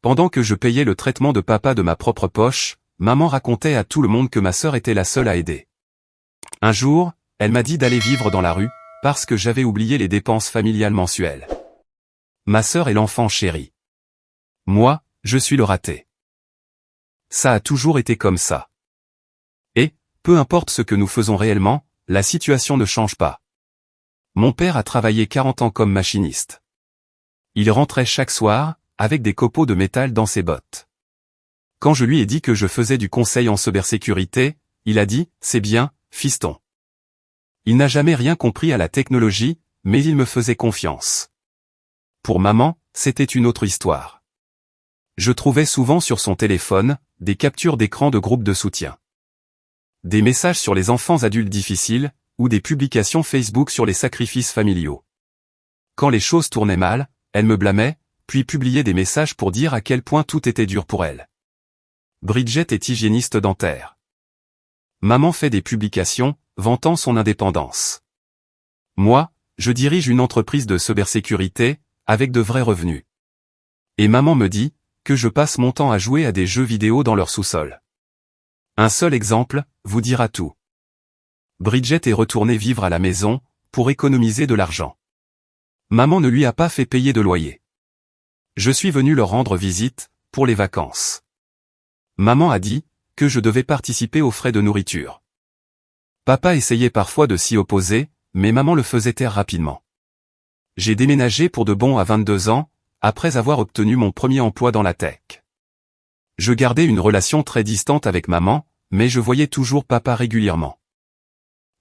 Pendant que je payais le traitement de papa de ma propre poche, maman racontait à tout le monde que ma sœur était la seule à aider. Un jour, elle m'a dit d'aller vivre dans la rue, parce que j'avais oublié les dépenses familiales mensuelles. Ma sœur est l'enfant chéri. Moi, je suis le raté. Ça a toujours été comme ça. Et, peu importe ce que nous faisons réellement, la situation ne change pas. Mon père a travaillé 40 ans comme machiniste. Il rentrait chaque soir, avec des copeaux de métal dans ses bottes. Quand je lui ai dit que je faisais du conseil en cybersécurité, il a dit « C'est bien, fiston ». Il n'a jamais rien compris à la technologie, mais il me faisait confiance. Pour maman, c'était une autre histoire. Je trouvais souvent sur son téléphone, des captures d'écran de groupes de soutien. Des messages sur les enfants adultes difficiles, ou des publications Facebook sur les sacrifices familiaux. Quand les choses tournaient mal, elle me blâmait, puis publiait des messages pour dire à quel point tout était dur pour elle. Bridget est hygiéniste dentaire. Maman fait des publications, vantant son indépendance. Moi, je dirige une entreprise de cybersécurité, avec de vrais revenus. Et maman me dit, que je passe mon temps à jouer à des jeux vidéo dans leur sous-sol. Un seul exemple, vous dira tout. Bridget est retournée vivre à la maison, pour économiser de l'argent. Maman ne lui a pas fait payer de loyer. Je suis venu leur rendre visite, pour les vacances. Maman a dit, que je devais participer aux frais de nourriture. Papa essayait parfois de s'y opposer, mais maman le faisait taire rapidement. J'ai déménagé pour de bon à 22 ans, après avoir obtenu mon premier emploi dans la tech. Je gardais une relation très distante avec maman, mais je voyais toujours papa régulièrement.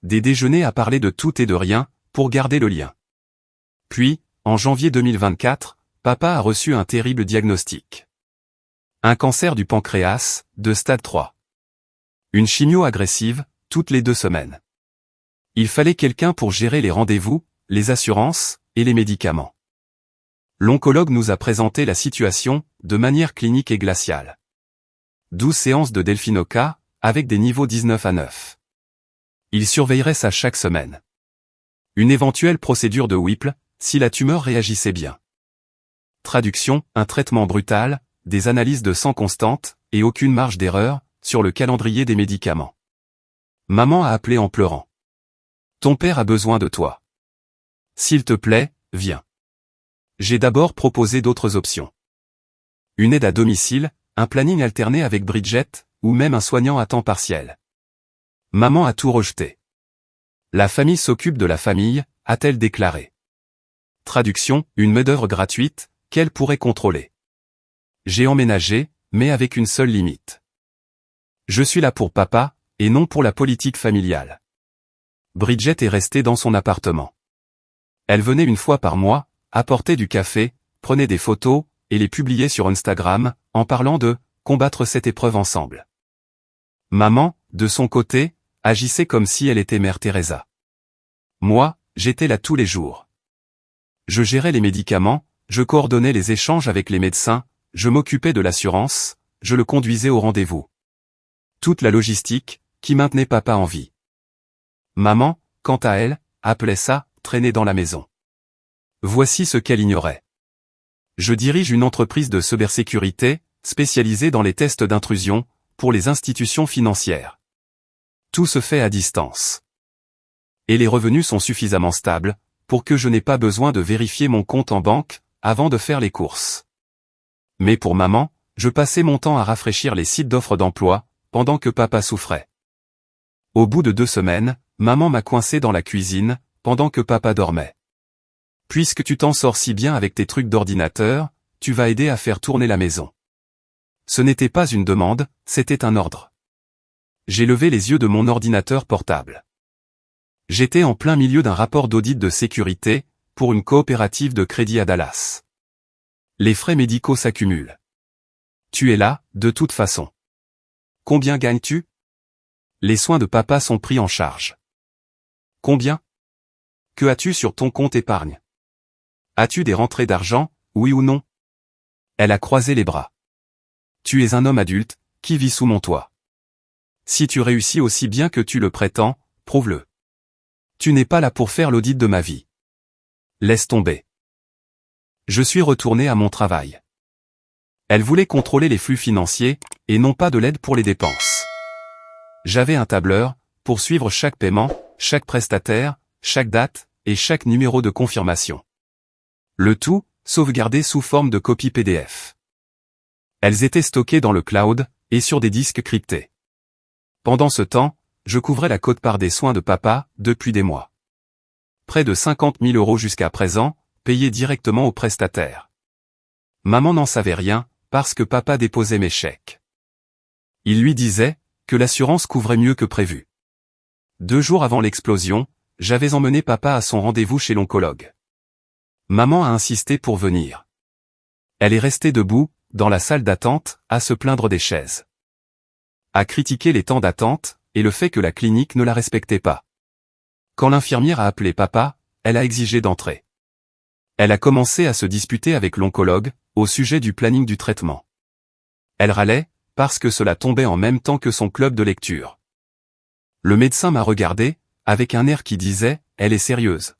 Des déjeuners à parler de tout et de rien, pour garder le lien. Puis, en janvier 2024, papa a reçu un terrible diagnostic. Un cancer du pancréas, de stade 3. Une chimio agressive, toutes les 2 semaines. Il fallait quelqu'un pour gérer les rendez-vous, les assurances, et les médicaments. L'oncologue nous a présenté la situation, de manière clinique et glaciale. 12 séances de Delphinoca, avec des niveaux 19 à 9. Il surveillerait ça chaque semaine. Une éventuelle procédure de Whipple, si la tumeur réagissait bien. Traduction, un traitement brutal, des analyses de sang constantes, et aucune marge d'erreur, sur le calendrier des médicaments. Maman a appelé en pleurant. Ton père a besoin de toi. S'il te plaît, viens. J'ai d'abord proposé d'autres options. Une aide à domicile, un planning alterné avec Bridget, ou même un soignant à temps partiel. Maman a tout rejeté. La famille s'occupe de la famille, a-t-elle déclaré. Traduction, une main-d'œuvre gratuite, qu'elle pourrait contrôler. J'ai emménagé, mais avec une seule limite. Je suis là pour papa, et non pour la politique familiale. Bridget est restée dans son appartement. Elle venait une fois par mois, apporter du café, prenait des photos, et les publiait sur Instagram, en parlant de « combattre cette épreuve ensemble ». Maman, de son côté, agissait comme si elle était Mère Teresa. Moi, j'étais là tous les jours. Je gérais les médicaments, je coordonnais les échanges avec les médecins, je m'occupais de l'assurance, je le conduisais au rendez-vous. Toute la logistique, qui maintenait papa en vie. Maman, quant à elle, appelait ça « traîner dans la maison ». Voici ce qu'elle ignorait. Je dirige une entreprise de cybersécurité, spécialisée dans les tests d'intrusion, pour les institutions financières. Tout se fait à distance. Et les revenus sont suffisamment stables, pour que je n'ai pas besoin de vérifier mon compte en banque, avant de faire les courses. Mais pour maman, je passais mon temps à rafraîchir les sites d'offres d'emploi, pendant que papa souffrait. Au bout de 2 semaines, maman m'a coincé dans la cuisine, pendant que papa dormait. Puisque tu t'en sors si bien avec tes trucs d'ordinateur, tu vas aider à faire tourner la maison. Ce n'était pas une demande, c'était un ordre. J'ai levé les yeux de mon ordinateur portable. J'étais en plein milieu d'un rapport d'audit de sécurité, pour une coopérative de crédit à Dallas. Les frais médicaux s'accumulent. Tu es là, de toute façon. Combien gagnes-tu? Les soins de papa sont pris en charge. Combien? Que as-tu sur ton compte épargne? As-tu des rentrées d'argent, oui ou non? Elle a croisé les bras. Tu es un homme adulte, qui vit sous mon toit. Si tu réussis aussi bien que tu le prétends, prouve-le. Tu n'es pas là pour faire l'audit de ma vie. Laisse tomber. Je suis retourné à mon travail. Elle voulait contrôler les flux financiers, et non pas de l'aide pour les dépenses. J'avais un tableur, pour suivre chaque paiement, chaque prestataire, chaque date, et chaque numéro de confirmation. Le tout, sauvegardé sous forme de copies PDF. Elles étaient stockées dans le cloud, et sur des disques cryptés. Pendant ce temps, je couvrais la quote-part des soins de papa, depuis des mois. Près de 50 000 € jusqu'à présent, payés directement aux prestataires. Maman n'en savait rien, parce que papa déposait mes chèques. Il lui disait que l'assurance couvrait mieux que prévu. 2 jours avant l'explosion, j'avais emmené papa à son rendez-vous chez l'oncologue. Maman a insisté pour venir. Elle est restée debout, dans la salle d'attente, à se plaindre des chaises. À critiquer les temps d'attente, et le fait que la clinique ne la respectait pas. Quand l'infirmière a appelé papa, elle a exigé d'entrer. Elle a commencé à se disputer avec l'oncologue, au sujet du planning du traitement. Elle râlait, parce que cela tombait en même temps que son club de lecture. Le médecin m'a regardé, avec un air qui disait « Elle est sérieuse ».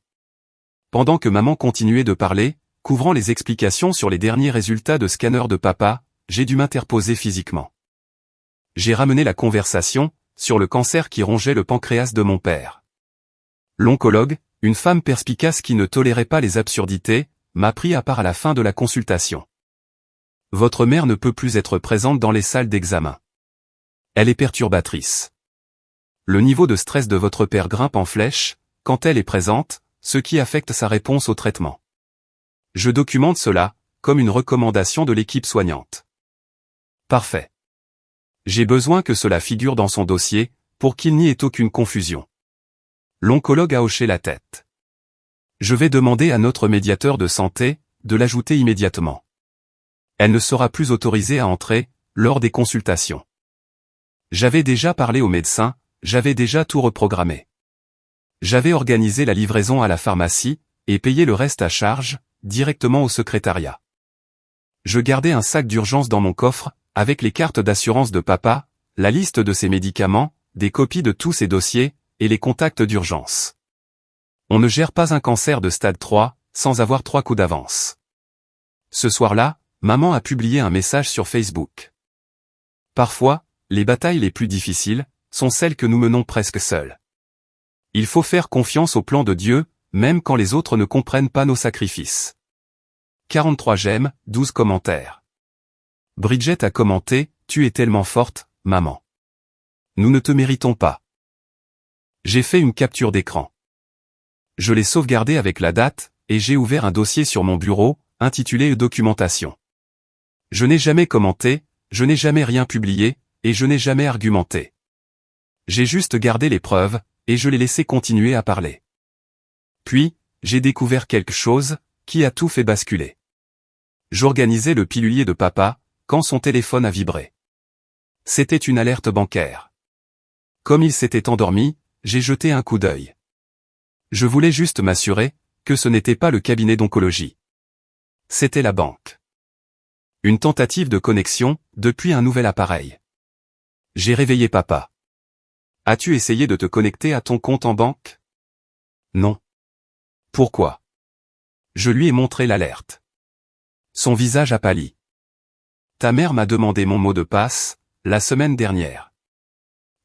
Pendant que maman continuait de parler, couvrant les explications sur les derniers résultats de scanner de papa, j'ai dû m'interposer physiquement. J'ai ramené la conversation, sur le cancer qui rongeait le pancréas de mon père. L'oncologue, une femme perspicace qui ne tolérait pas les absurdités, m'a pris à part à la fin de la consultation. Votre mère ne peut plus être présente dans les salles d'examen. Elle est perturbatrice. Le niveau de stress de votre père grimpe en flèche, quand elle est présente, ce qui affecte sa réponse au traitement. Je documente cela, comme une recommandation de l'équipe soignante. Parfait. J'ai besoin que cela figure dans son dossier, pour qu'il n'y ait aucune confusion. L'oncologue a hoché la tête. Je vais demander à notre médiateur de santé, de l'ajouter immédiatement. Elle ne sera plus autorisée à entrer, lors des consultations. J'avais déjà parlé au médecin, j'avais déjà tout reprogrammé. J'avais organisé la livraison à la pharmacie, et payé le reste à charge, directement au secrétariat. Je gardais un sac d'urgence dans mon coffre, avec les cartes d'assurance de papa, la liste de ses médicaments, des copies de tous ses dossiers, et les contacts d'urgence. On ne gère pas un cancer de stade 3, sans avoir 3 coups d'avance. Ce soir-là, maman a publié un message sur Facebook. Parfois, les batailles les plus difficiles, sont celles que nous menons presque seuls. Il faut faire confiance au plan de Dieu, même quand les autres ne comprennent pas nos sacrifices. 43 j'aime, 12 commentaires. Bridget a commenté, tu es tellement forte, maman. Nous ne te méritons pas. J'ai fait une capture d'écran. Je l'ai sauvegardé avec la date, et j'ai ouvert un dossier sur mon bureau, intitulé Documentation. Je n'ai jamais commenté, je n'ai jamais rien publié, et je n'ai jamais argumenté. J'ai juste gardé les preuves, et je l'ai laissé continuer à parler. Puis, j'ai découvert quelque chose, qui a tout fait basculer. J'organisais le pilulier de papa, quand son téléphone a vibré. C'était une alerte bancaire. Comme il s'était endormi, j'ai jeté un coup d'œil. Je voulais juste m'assurer, que ce n'était pas le cabinet d'oncologie. C'était la banque. Une tentative de connexion, depuis un nouvel appareil. J'ai réveillé papa. As-tu essayé de te connecter à ton compte en banque? Non. Pourquoi? Je lui ai montré l'alerte. Son visage a pâli. Ta mère m'a demandé mon mot de passe, la semaine dernière.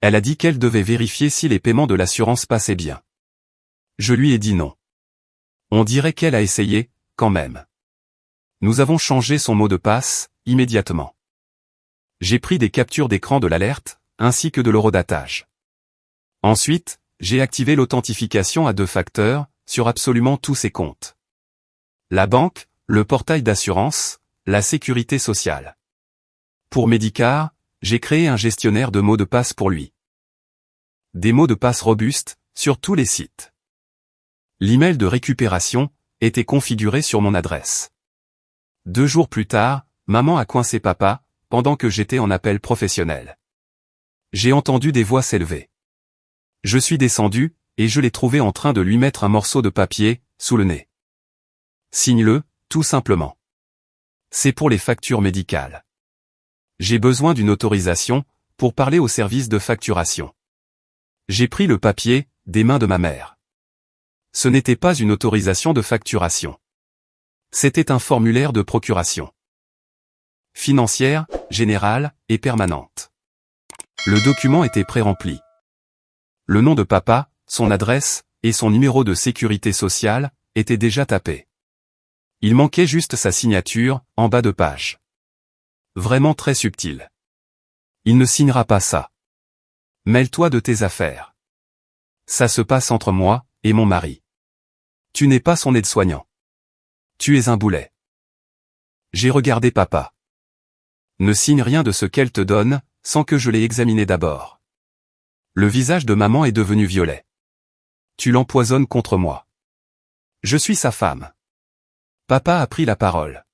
Elle a dit qu'elle devait vérifier si les paiements de l'assurance passaient bien. Je lui ai dit non. On dirait qu'elle a essayé, quand même. Nous avons changé son mot de passe, immédiatement. J'ai pris des captures d'écran de l'alerte, ainsi que de l'horodatage. Ensuite, j'ai activé l'authentification à 2 facteurs, sur absolument tous ses comptes. La banque, le portail d'assurance, la sécurité sociale. Pour Medicare, j'ai créé un gestionnaire de mots de passe pour lui. Des mots de passe robustes, sur tous les sites. L'email de récupération, était configuré sur mon adresse. 2 jours plus tard, maman a coincé papa, pendant que j'étais en appel professionnel. J'ai entendu des voix s'élever. Je suis descendu, et je l'ai trouvé en train de lui mettre un morceau de papier, sous le nez. Signe-le, tout simplement. C'est pour les factures médicales. J'ai besoin d'une autorisation, pour parler au service de facturation. J'ai pris le papier, des mains de ma mère. Ce n'était pas une autorisation de facturation. C'était un formulaire de procuration. financière, générale et permanente. Le document était pré-rempli. Le nom de papa, son adresse et son numéro de sécurité sociale étaient déjà tapés. Il manquait juste sa signature, en bas de page. Vraiment très subtil. Il ne signera pas ça. Mêle-toi de tes affaires. Ça se passe entre moi et mon mari. Tu n'es pas son aide-soignant. Tu es un boulet. J'ai regardé papa. Ne signe rien de ce qu'elle te donne, sans que je l'ai examiné d'abord. Le visage de maman est devenu violet. Tu l'empoisonnes contre moi. Je suis sa femme. Papa a pris la parole.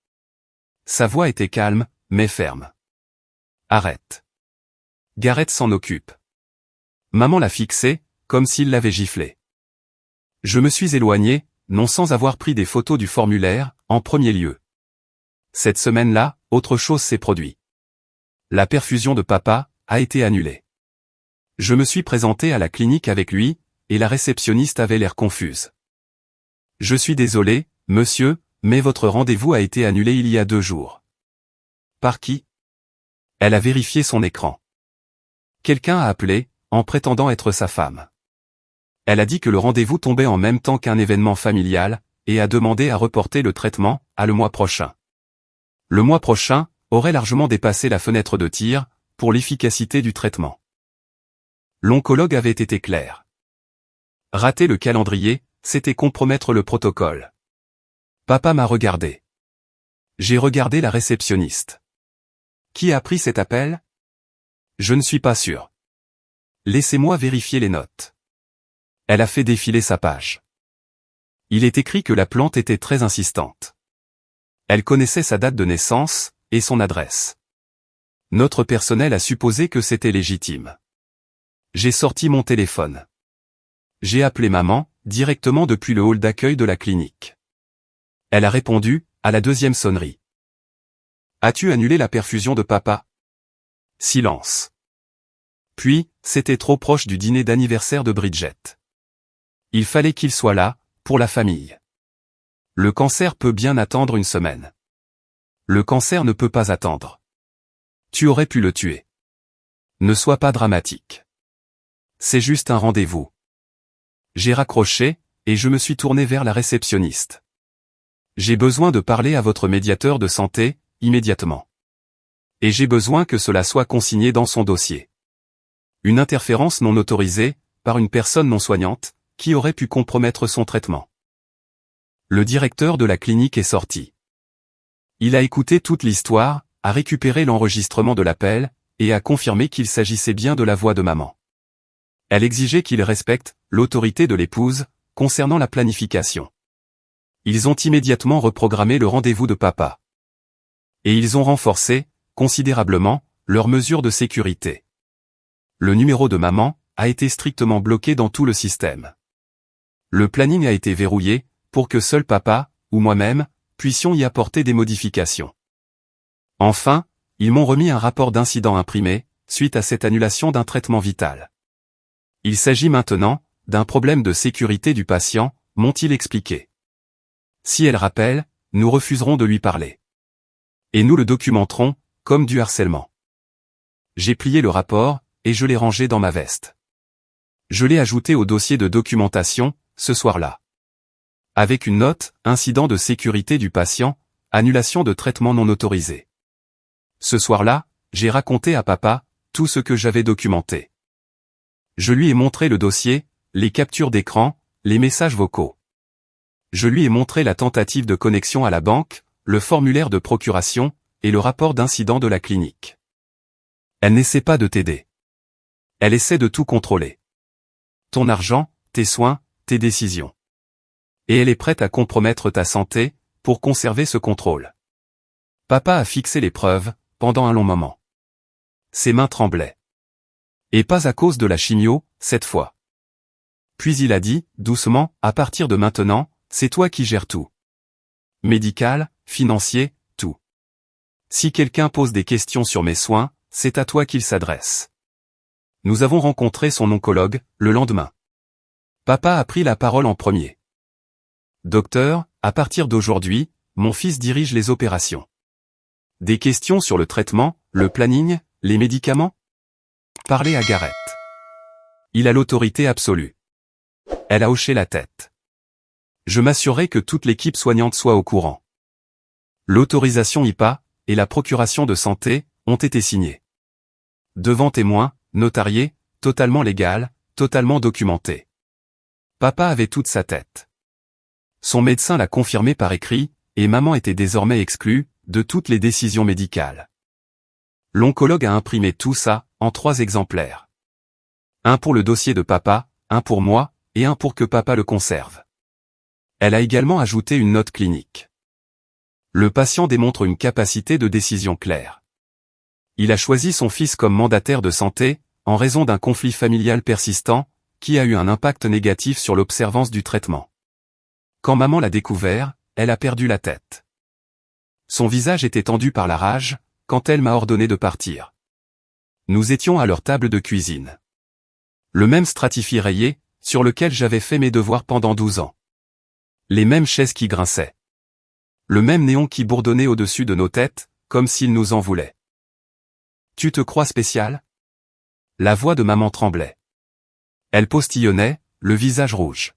Sa voix était calme, mais ferme. Arrête. Gareth s'en occupe. Maman l'a fixé, comme s'il l'avait giflé. Je me suis éloigné, non sans avoir pris des photos du formulaire, en premier lieu. Cette semaine-là, autre chose s'est produit. La perfusion de papa a été annulée. Je me suis présenté à la clinique avec lui, et la réceptionniste avait l'air confuse. Je suis désolé, monsieur, mais votre rendez-vous a été annulé il y a 2 jours. Par qui? Elle a vérifié son écran. Quelqu'un a appelé, en prétendant être sa femme. Elle a dit que le rendez-vous tombait en même temps qu'un événement familial, et a demandé à reporter le traitement, à le mois prochain. Le mois prochain aurait largement dépassé la fenêtre de tir, pour l'efficacité du traitement. L'oncologue avait été clair. Rater le calendrier, c'était compromettre le protocole. Papa m'a regardé. J'ai regardé la réceptionniste. Qui a pris cet appel? Je ne suis pas sûr. Laissez-moi vérifier les notes. Elle a fait défiler sa page. Il est écrit que la plante était très insistante. Elle connaissait sa date de naissance, et son adresse. Notre personnel a supposé que c'était légitime. J'ai sorti mon téléphone. J'ai appelé maman, directement depuis le hall d'accueil de la clinique. Elle a répondu, à la 2e sonnerie. As-tu annulé la perfusion de papa? Silence. Puis, c'était trop proche du dîner d'anniversaire de Bridget. Il fallait qu'il soit là, pour la famille. Le cancer peut bien attendre 1 semaine. Le cancer ne peut pas attendre. Tu aurais pu le tuer. Ne sois pas dramatique. C'est juste un rendez-vous. J'ai raccroché, et je me suis tourné vers la réceptionniste. J'ai besoin de parler à votre médiateur de santé, immédiatement. Et j'ai besoin que cela soit consigné dans son dossier. Une interférence non autorisée, par une personne non soignante, qui aurait pu compromettre son traitement. Le directeur de la clinique est sorti. Il a écouté toute l'histoire, a récupéré l'enregistrement de l'appel, et a confirmé qu'il s'agissait bien de la voix de maman. Elle exigeait qu'il respecte l'autorité de l'épouse, concernant la planification. Ils ont immédiatement reprogrammé le rendez-vous de papa. Et ils ont renforcé, considérablement, leurs mesures de sécurité. Le numéro de maman a été strictement bloqué dans tout le système. Le planning a été verrouillé, pour que seul papa, ou moi-même, puissions y apporter des modifications. Enfin, ils m'ont remis un rapport d'incident imprimé, suite à cette annulation d'un traitement vital. Il s'agit maintenant, d'un problème de sécurité du patient, m'ont-ils expliqué. Si elle rappelle, nous refuserons de lui parler. Et nous le documenterons, comme du harcèlement. J'ai plié le rapport, et je l'ai rangé dans ma veste. Je l'ai ajouté au dossier de documentation, ce soir-là. Avec une note, incident de sécurité du patient, annulation de traitement non autorisé. Ce soir-là, j'ai raconté à papa, tout ce que j'avais documenté. Je lui ai montré le dossier, les captures d'écran, les messages vocaux. Je lui ai montré la tentative de connexion à la banque, le formulaire de procuration, et le rapport d'incident de la clinique. Elle n'essaie pas de t'aider. Elle essaie de tout contrôler. Ton argent, tes soins, tes décisions. Et elle est prête à compromettre ta santé, pour conserver ce contrôle. Papa a fixé les preuves, pendant un long moment. Ses mains tremblaient. Et pas à cause de la chimio, cette fois. Puis il a dit, doucement, à partir de maintenant, c'est toi qui gères tout. Médical, financier, tout. Si quelqu'un pose des questions sur mes soins, c'est à toi qu'il s'adresse. Nous avons rencontré son oncologue, le lendemain. Papa a pris la parole en premier. Docteur, à partir d'aujourd'hui, mon fils dirige les opérations. Des questions sur le traitement, le planning, les médicaments? Parlez à Garrett. Il a l'autorité absolue. Elle a hoché la tête. Je m'assurerai que toute l'équipe soignante soit au courant. L'autorisation IPA et la procuration de santé ont été signées. Devant témoins, notariés, totalement légal, totalement documenté. Papa avait toute sa tête. Son médecin l'a confirmé par écrit, et maman était désormais exclue de toutes les décisions médicales. L'oncologue a imprimé tout ça en 3 exemplaires. Un pour le dossier de papa, un pour moi, et un pour que papa le conserve. Elle a également ajouté une note clinique. Le patient démontre une capacité de décision claire. Il a choisi son fils comme mandataire de santé, en raison d'un conflit familial persistant, qui a eu un impact négatif sur l'observance du traitement. Quand maman l'a découvert, elle a perdu la tête. Son visage était tendu par la rage, quand elle m'a ordonné de partir. Nous étions à leur table de cuisine. Le même stratifi rayé, sur lequel j'avais fait mes devoirs pendant 12 ans. Les mêmes chaises qui grinçaient. Le même néon qui bourdonnait au-dessus de nos têtes, comme s'il nous en voulait. Tu te crois spécial? La voix de maman tremblait. Elle postillonnait, le visage rouge.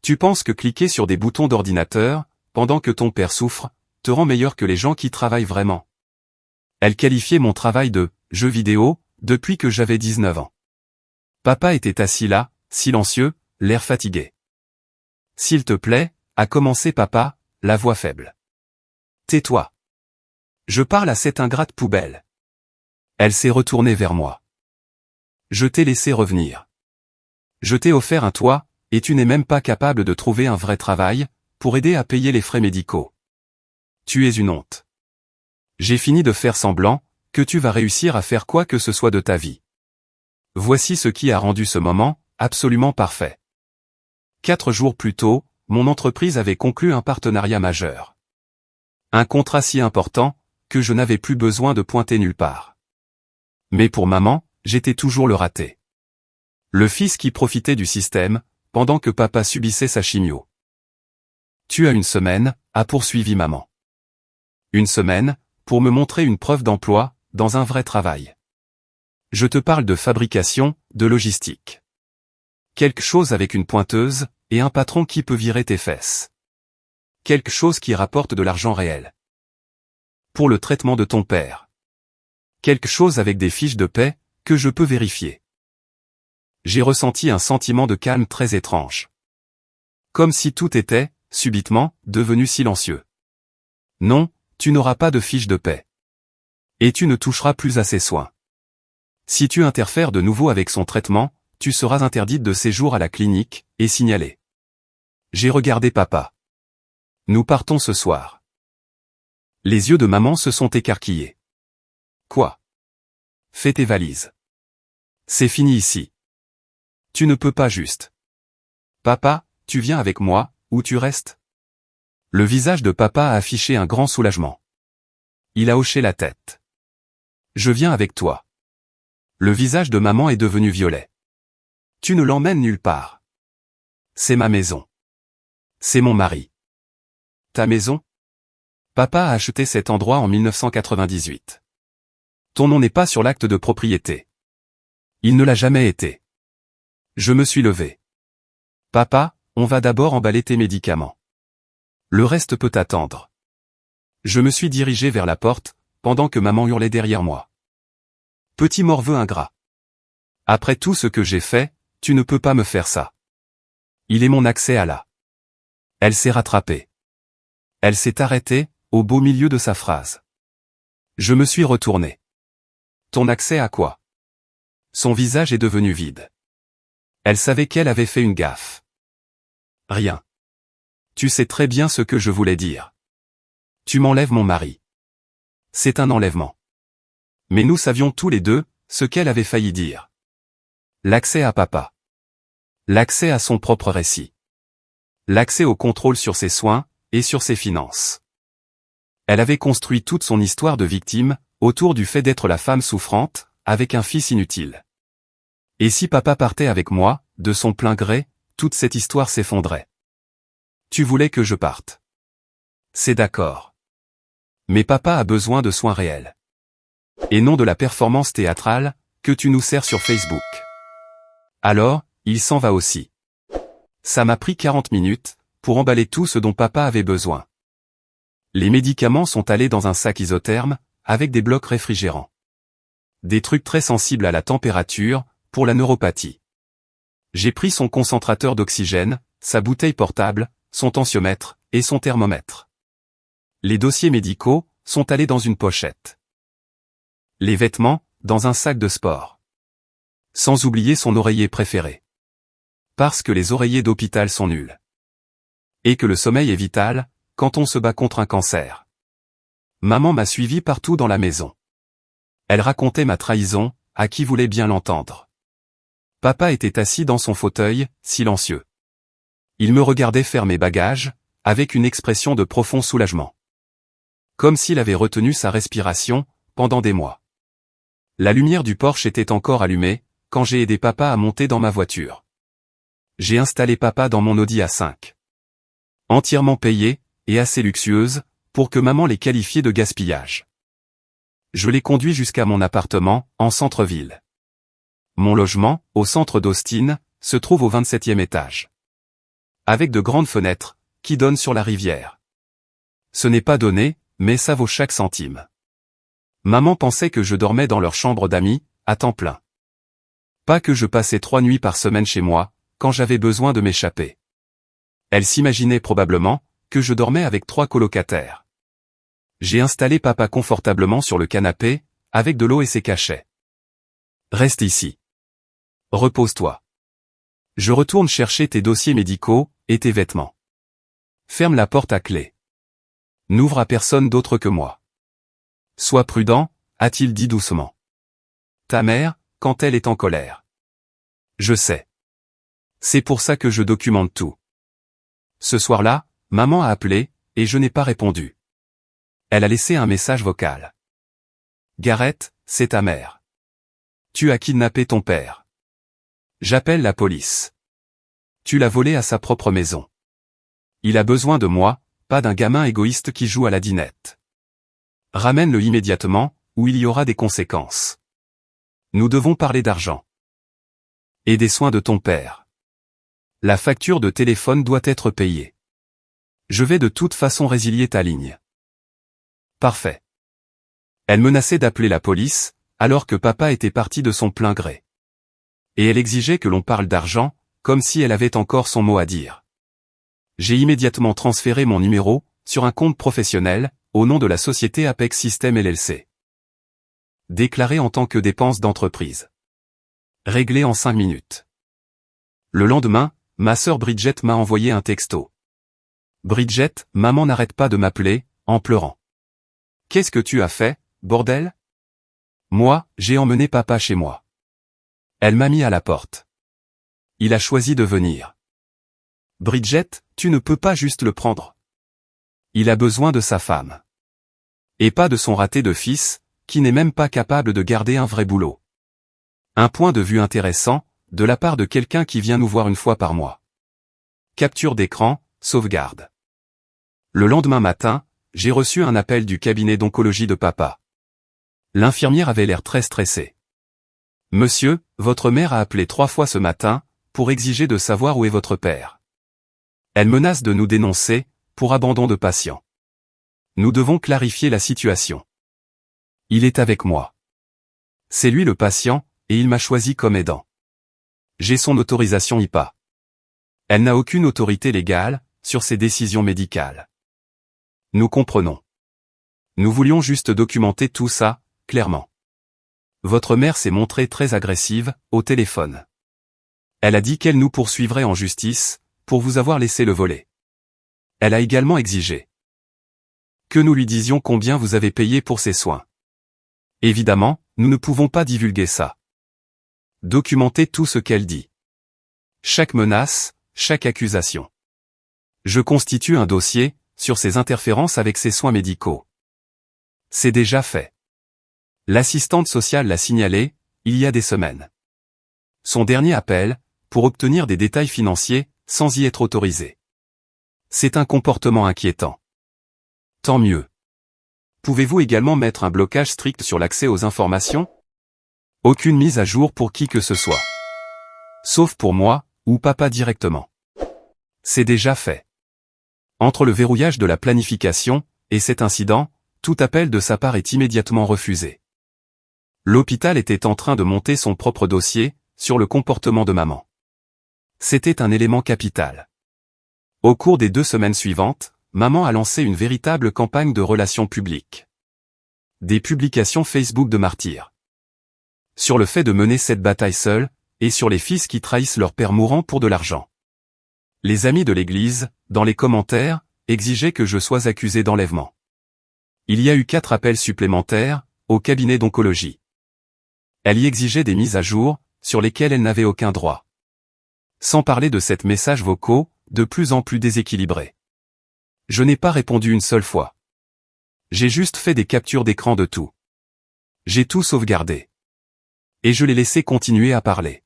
Tu penses que cliquer sur des boutons d'ordinateur, pendant que ton père souffre, te rend meilleur que les gens qui travaillent vraiment. Elle qualifiait mon travail de « jeu vidéo » depuis que j'avais 19 ans. Papa était assis là, silencieux, l'air fatigué. « S'il te plaît » a commencé papa, la voix faible. « Tais-toi. Je parle à cette ingrate poubelle. » Elle s'est retournée vers moi. « Je t'ai laissé revenir. Je t'ai offert un toit, et tu n'es même pas capable de trouver un vrai travail, pour aider à payer les frais médicaux. Tu es une honte. J'ai fini de faire semblant, que tu vas réussir à faire quoi que ce soit de ta vie. Voici ce qui a rendu ce moment, absolument parfait. 4 jours plus tôt, mon entreprise avait conclu un partenariat majeur. Un contrat si important, que je n'avais plus besoin de pointer nulle part. Mais pour maman, j'étais toujours le raté. Le fils qui profitait du système, pendant que papa subissait sa chimio. Tu as une semaine, a poursuivi maman. Une semaine, pour me montrer une preuve d'emploi, dans un vrai travail. Je te parle de fabrication, de logistique. Quelque chose avec une pointeuse, et un patron qui peut virer tes fesses. Quelque chose qui rapporte de l'argent réel. Pour le traitement de ton père. Quelque chose avec des fiches de paie, que je peux vérifier. J'ai ressenti un sentiment de calme très étrange. Comme si tout était, subitement, devenu silencieux. Non, tu n'auras pas de fiche de paie. Et tu ne toucheras plus à ses soins. Si tu interfères de nouveau avec son traitement, tu seras interdite de séjour à la clinique, et signalée. J'ai regardé papa. Nous partons ce soir. Les yeux de maman se sont écarquillés. Quoi? Fais tes valises. C'est fini ici. Tu ne peux pas juste. Papa, tu viens avec moi, ou tu restes? Le visage de papa a affiché un grand soulagement. Il a hoché la tête. Je viens avec toi. Le visage de maman est devenu violet. Tu ne l'emmènes nulle part. C'est ma maison. C'est mon mari. Ta maison? Papa a acheté cet endroit en 1998. Ton nom n'est pas sur l'acte de propriété. Il ne l'a jamais été. Je me suis levé. Papa, on va d'abord emballer tes médicaments. Le reste peut attendre. Je me suis dirigé vers la porte, pendant que maman hurlait derrière moi. Petit morveux ingrat. Après tout ce que j'ai fait, tu ne peux pas me faire ça. Il est mon accès à la. Elle s'est rattrapée. Elle s'est arrêtée, au beau milieu de sa phrase. Je me suis retourné. Ton accès à quoi? Son visage est devenu vide. Elle savait qu'elle avait fait une gaffe. Rien. Tu sais très bien ce que je voulais dire. Tu m'enlèves mon mari. C'est un enlèvement. Mais nous savions tous les deux, ce qu'elle avait failli dire. L'accès à papa. L'accès à son propre récit. L'accès au contrôle sur ses soins, et sur ses finances. Elle avait construit toute son histoire de victime, autour du fait d'être la femme souffrante, avec un fils inutile. Et si papa partait avec moi, de son plein gré, toute cette histoire s'effondrait. Tu voulais que je parte. C'est d'accord. Mais papa a besoin de soins réels. Et non de la performance théâtrale que tu nous sers sur Facebook. Alors, il s'en va aussi. Ça m'a pris 40 minutes pour emballer tout ce dont papa avait besoin. Les médicaments sont allés dans un sac isotherme avec des blocs réfrigérants. Des trucs très sensibles à la température pour la neuropathie. J'ai pris son concentrateur d'oxygène, sa bouteille portable, son tensiomètre et son thermomètre. Les dossiers médicaux sont allés dans une pochette. Les vêtements, dans un sac de sport. Sans oublier son oreiller préféré. Parce que les oreillers d'hôpital sont nuls. Et que le sommeil est vital, quand on se bat contre un cancer. Maman m'a suivi partout dans la maison. Elle racontait ma trahison, à qui voulait bien l'entendre. Papa était assis dans son fauteuil, silencieux. Il me regardait faire mes bagages, avec une expression de profond soulagement. Comme s'il avait retenu sa respiration, pendant des mois. La lumière du Porsche était encore allumée, quand j'ai aidé papa à monter dans ma voiture. J'ai installé papa dans mon Audi A5. Entièrement payée, et assez luxueuse, pour que maman l'ait qualifiée de gaspillage. Je l'ai conduit jusqu'à mon appartement, en centre-ville. Mon logement, au centre d'Austin, se trouve au 27e étage. Avec de grandes fenêtres, qui donnent sur la rivière. Ce n'est pas donné, mais ça vaut chaque centime. Maman pensait que je dormais dans leur chambre d'amis, à temps plein. Pas que je passais 3 nuits par semaine chez moi, quand j'avais besoin de m'échapper. Elle s'imaginait probablement que je dormais avec 3 colocataires. J'ai installé papa confortablement sur le canapé, avec de l'eau et ses cachets. Reste ici. Repose-toi. Je retourne chercher tes dossiers médicaux, et tes vêtements. Ferme la porte à clé. N'ouvre à personne d'autre que moi. Sois prudent, a-t-il dit doucement. Ta mère, quand elle est en colère. Je sais. C'est pour ça que je documente tout. Ce soir-là, maman a appelé, et je n'ai pas répondu. Elle a laissé un message vocal. Gareth, c'est ta mère. Tu as kidnappé ton père. J'appelle la police. Tu l'as volé à sa propre maison. Il a besoin de moi, pas d'un gamin égoïste qui joue à la dinette. Ramène-le immédiatement, ou il y aura des conséquences. Nous devons parler d'argent. Et des soins de ton père. La facture de téléphone doit être payée. Je vais de toute façon résilier ta ligne. Parfait. Elle menaçait d'appeler la police, alors que papa était parti de son plein gré. Et elle exigeait que l'on parle d'argent, comme si elle avait encore son mot à dire. J'ai immédiatement transféré mon numéro, sur un compte professionnel, au nom de la société Apex System LLC. Déclaré en tant que dépense d'entreprise. Réglé en 5 minutes. Le lendemain, ma sœur Bridget m'a envoyé un texto. Bridget, maman n'arrête pas de m'appeler, en pleurant. Qu'est-ce que tu as fait, bordel? Moi, j'ai emmené papa chez moi. Elle m'a mis à la porte. Il a choisi de venir. Bridget, tu ne peux pas juste le prendre. Il a besoin de sa femme. Et pas de son raté de fils, qui n'est même pas capable de garder un vrai boulot. Un point de vue intéressant, de la part de quelqu'un qui vient nous voir une fois par mois. Capture d'écran, sauvegarde. Le lendemain matin, j'ai reçu un appel du cabinet d'oncologie de papa. L'infirmière avait l'air très stressée. Monsieur, votre mère a appelé 3 fois ce matin, pour exiger de savoir où est votre père. Elle menace de nous dénoncer, pour abandon de patient. Nous devons clarifier la situation. Il est avec moi. C'est lui le patient, et il m'a choisi comme aidant. J'ai son autorisation IPA. Elle n'a aucune autorité légale, sur ses décisions médicales. Nous comprenons. Nous voulions juste documenter tout ça, clairement. Votre mère s'est montrée très agressive, au téléphone. Elle a dit qu'elle nous poursuivrait en justice, pour vous avoir laissé le voler. Elle a également exigé que nous lui disions combien vous avez payé pour ses soins. Évidemment, nous ne pouvons pas divulguer ça. Documentez tout ce qu'elle dit. Chaque menace, chaque accusation. Je constitue un dossier, sur ses interférences avec ses soins médicaux. C'est déjà fait. L'assistante sociale l'a signalé, il y a des semaines. Son dernier appel, pour obtenir des détails financiers, sans y être autorisé. C'est un comportement inquiétant. Tant mieux. Pouvez-vous également mettre un blocage strict sur l'accès aux informations? Aucune mise à jour pour qui que ce soit. Sauf pour moi, ou papa directement. C'est déjà fait. Entre le verrouillage de la planification, et cet incident, tout appel de sa part est immédiatement refusé. L'hôpital était en train de monter son propre dossier, sur le comportement de maman. C'était un élément capital. Au cours des 2 semaines suivantes, maman a lancé une véritable campagne de relations publiques. Des publications Facebook de martyrs. Sur le fait de mener cette bataille seule, et sur les fils qui trahissent leur père mourant pour de l'argent. Les amis de l'église, dans les commentaires, exigeaient que je sois accusé d'enlèvement. Il y a eu 4 appels supplémentaires, au cabinet d'oncologie. Elle y exigeait des mises à jour, sur lesquelles elle n'avait aucun droit. Sans parler de ces messages vocaux, de plus en plus déséquilibrés. Je n'ai pas répondu une seule fois. J'ai juste fait des captures d'écran de tout. J'ai tout sauvegardé. Et je l'ai laissé continuer à parler.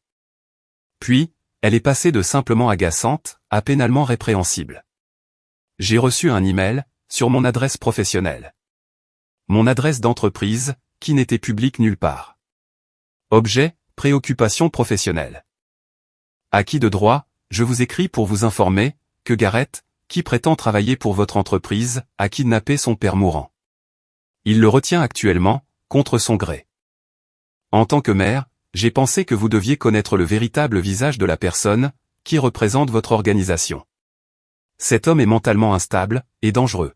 Puis, elle est passée de simplement agaçante, à pénalement répréhensible. J'ai reçu un email, sur mon adresse professionnelle. Mon adresse d'entreprise, qui n'était publique nulle part. Objet, préoccupation professionnelle. À qui de droit, je vous écris pour vous informer, que Gareth, qui prétend travailler pour votre entreprise, a kidnappé son père mourant. Il le retient actuellement, contre son gré. En tant que mère, j'ai pensé que vous deviez connaître le véritable visage de la personne, qui représente votre organisation. Cet homme est mentalement instable, et dangereux.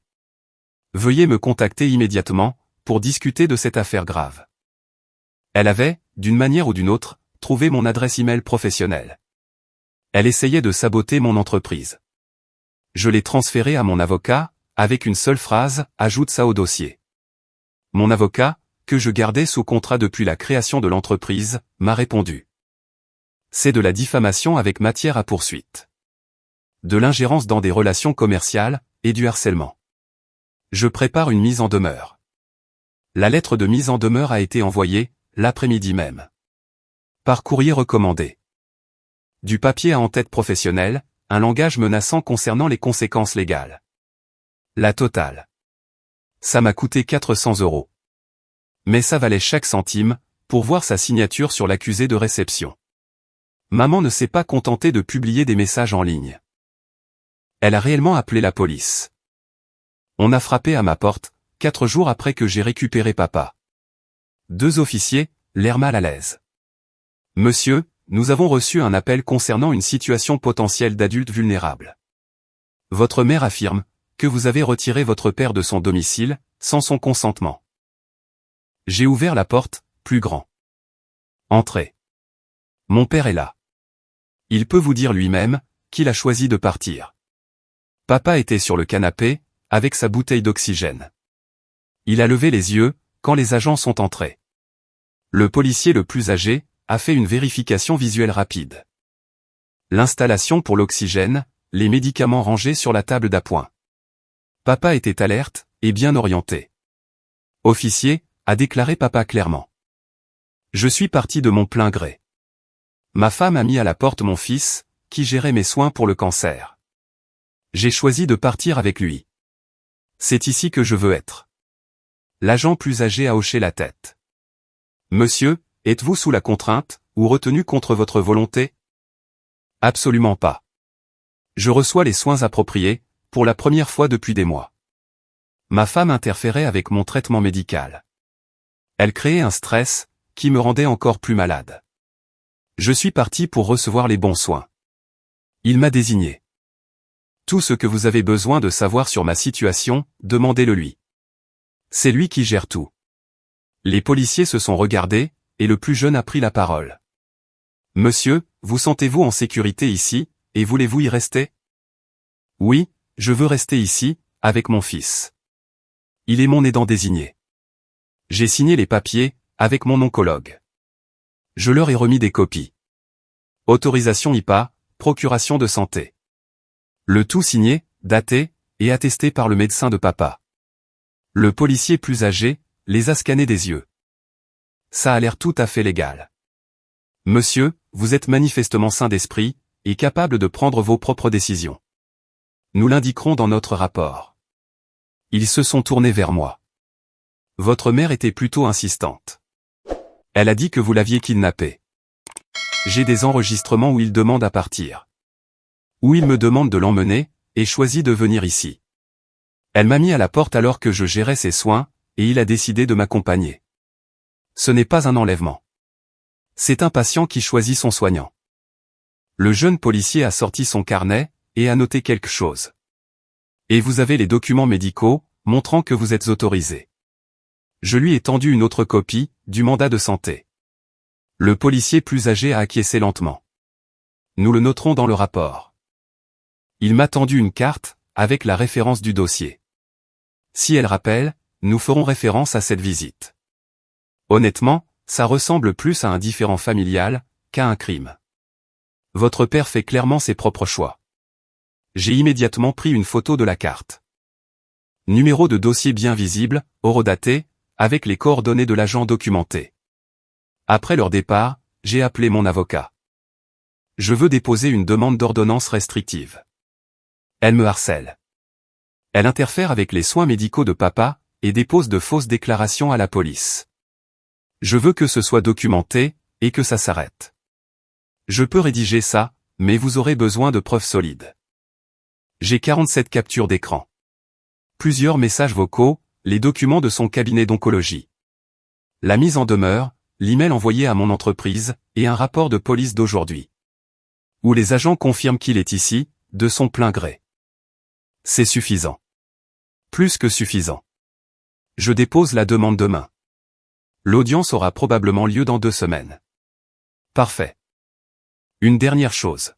Veuillez me contacter immédiatement, pour discuter de cette affaire grave. Elle avait, d'une manière ou d'une autre, trouvé mon adresse email professionnelle. Elle essayait de saboter mon entreprise. Je l'ai transférée à mon avocat, avec une seule phrase, ajoute ça au dossier. Mon avocat, que je gardais sous contrat depuis la création de l'entreprise, m'a répondu. C'est de la diffamation avec matière à poursuite. De l'ingérence dans des relations commerciales, et du harcèlement. Je prépare une mise en demeure. La lettre de mise en demeure a été envoyée, l'après-midi même. Par courrier recommandé. Du papier à en-tête professionnelle, un langage menaçant concernant les conséquences légales. La totale. Ça m'a coûté 400 €. Mais ça valait chaque centime, pour voir sa signature sur l'accusé de réception. Maman ne s'est pas contentée de publier des messages en ligne. Elle a réellement appelé la police. On a frappé à ma porte, 4 jours après que j'ai récupéré papa. 2 officiers, l'air mal à l'aise. Monsieur, nous avons reçu un appel concernant une situation potentielle d'adulte vulnérable. Votre mère affirme que vous avez retiré votre père de son domicile, sans son consentement. J'ai ouvert la porte, plus grand. Entrez. Mon père est là. Il peut vous dire lui-même qu'il a choisi de partir. Papa était sur le canapé, avec sa bouteille d'oxygène. Il a levé les yeux, quand les agents sont entrés. Le policier le plus âgé, a fait une vérification visuelle rapide. L'installation pour l'oxygène, les médicaments rangés sur la table d'appoint. Papa était alerte, et bien orienté. Officier, a déclaré papa clairement. Je suis parti de mon plein gré. Ma femme a mis à la porte mon fils, qui gérait mes soins pour le cancer. J'ai choisi de partir avec lui. C'est ici que je veux être. L'agent plus âgé a hoché la tête. Monsieur, êtes-vous sous la contrainte, ou retenu contre votre volonté? Absolument pas. Je reçois les soins appropriés, pour la première fois depuis des mois. Ma femme interférait avec mon traitement médical. Elle créait un stress, qui me rendait encore plus malade. Je suis parti pour recevoir les bons soins. Il m'a désigné. Tout ce que vous avez besoin de savoir sur ma situation, demandez-le lui. C'est lui qui gère tout. Les policiers se sont regardés, et le plus jeune a pris la parole. Monsieur, vous sentez-vous en sécurité ici, et voulez-vous y rester? Oui, je veux rester ici, avec mon fils. Il est mon aidant désigné. J'ai signé les papiers, avec mon oncologue. Je leur ai remis des copies. Autorisation IPA, procuration de santé. Le tout signé, daté, et attesté par le médecin de papa. Le policier plus âgé, les a scannés des yeux. Ça a l'air tout à fait légal. Monsieur, vous êtes manifestement sain d'esprit, et capable de prendre vos propres décisions. Nous l'indiquerons dans notre rapport. Ils se sont tournés vers moi. Votre mère était plutôt insistante. Elle a dit que vous l'aviez kidnappé. J'ai des enregistrements où il demande à partir. Où il me demande de l'emmener, et choisit de venir ici. Elle m'a mis à la porte alors que je gérais ses soins, et il a décidé de m'accompagner. Ce n'est pas un enlèvement. C'est un patient qui choisit son soignant. Le jeune policier a sorti son carnet, et a noté quelque chose. Et vous avez les documents médicaux, montrant que vous êtes autorisé. Je lui ai tendu une autre copie, du mandat de santé. Le policier plus âgé a acquiescé lentement. Nous le noterons dans le rapport. Il m'a tendu une carte, avec la référence du dossier. Si elle rappelle, nous ferons référence à cette visite. Honnêtement, ça ressemble plus à un différend familial, qu'à un crime. Votre père fait clairement ses propres choix. J'ai immédiatement pris une photo de la carte. Numéro de dossier bien visible, horodaté, avec les coordonnées de l'agent documenté. Après leur départ, j'ai appelé mon avocat. Je veux déposer une demande d'ordonnance restrictive. Elle me harcèle. Elle interfère avec les soins médicaux de papa, et dépose de fausses déclarations à la police. Je veux que ce soit documenté, et que ça s'arrête. Je peux rédiger ça, mais vous aurez besoin de preuves solides. J'ai 47 captures d'écran. Plusieurs messages vocaux, les documents de son cabinet d'oncologie. La mise en demeure, l'email envoyé à mon entreprise, et un rapport de police d'aujourd'hui. Où les agents confirment qu'il est ici, de son plein gré. C'est suffisant. Plus que suffisant. Je dépose la demande demain. L'audience aura probablement lieu dans 2 semaines. Parfait. Une dernière chose.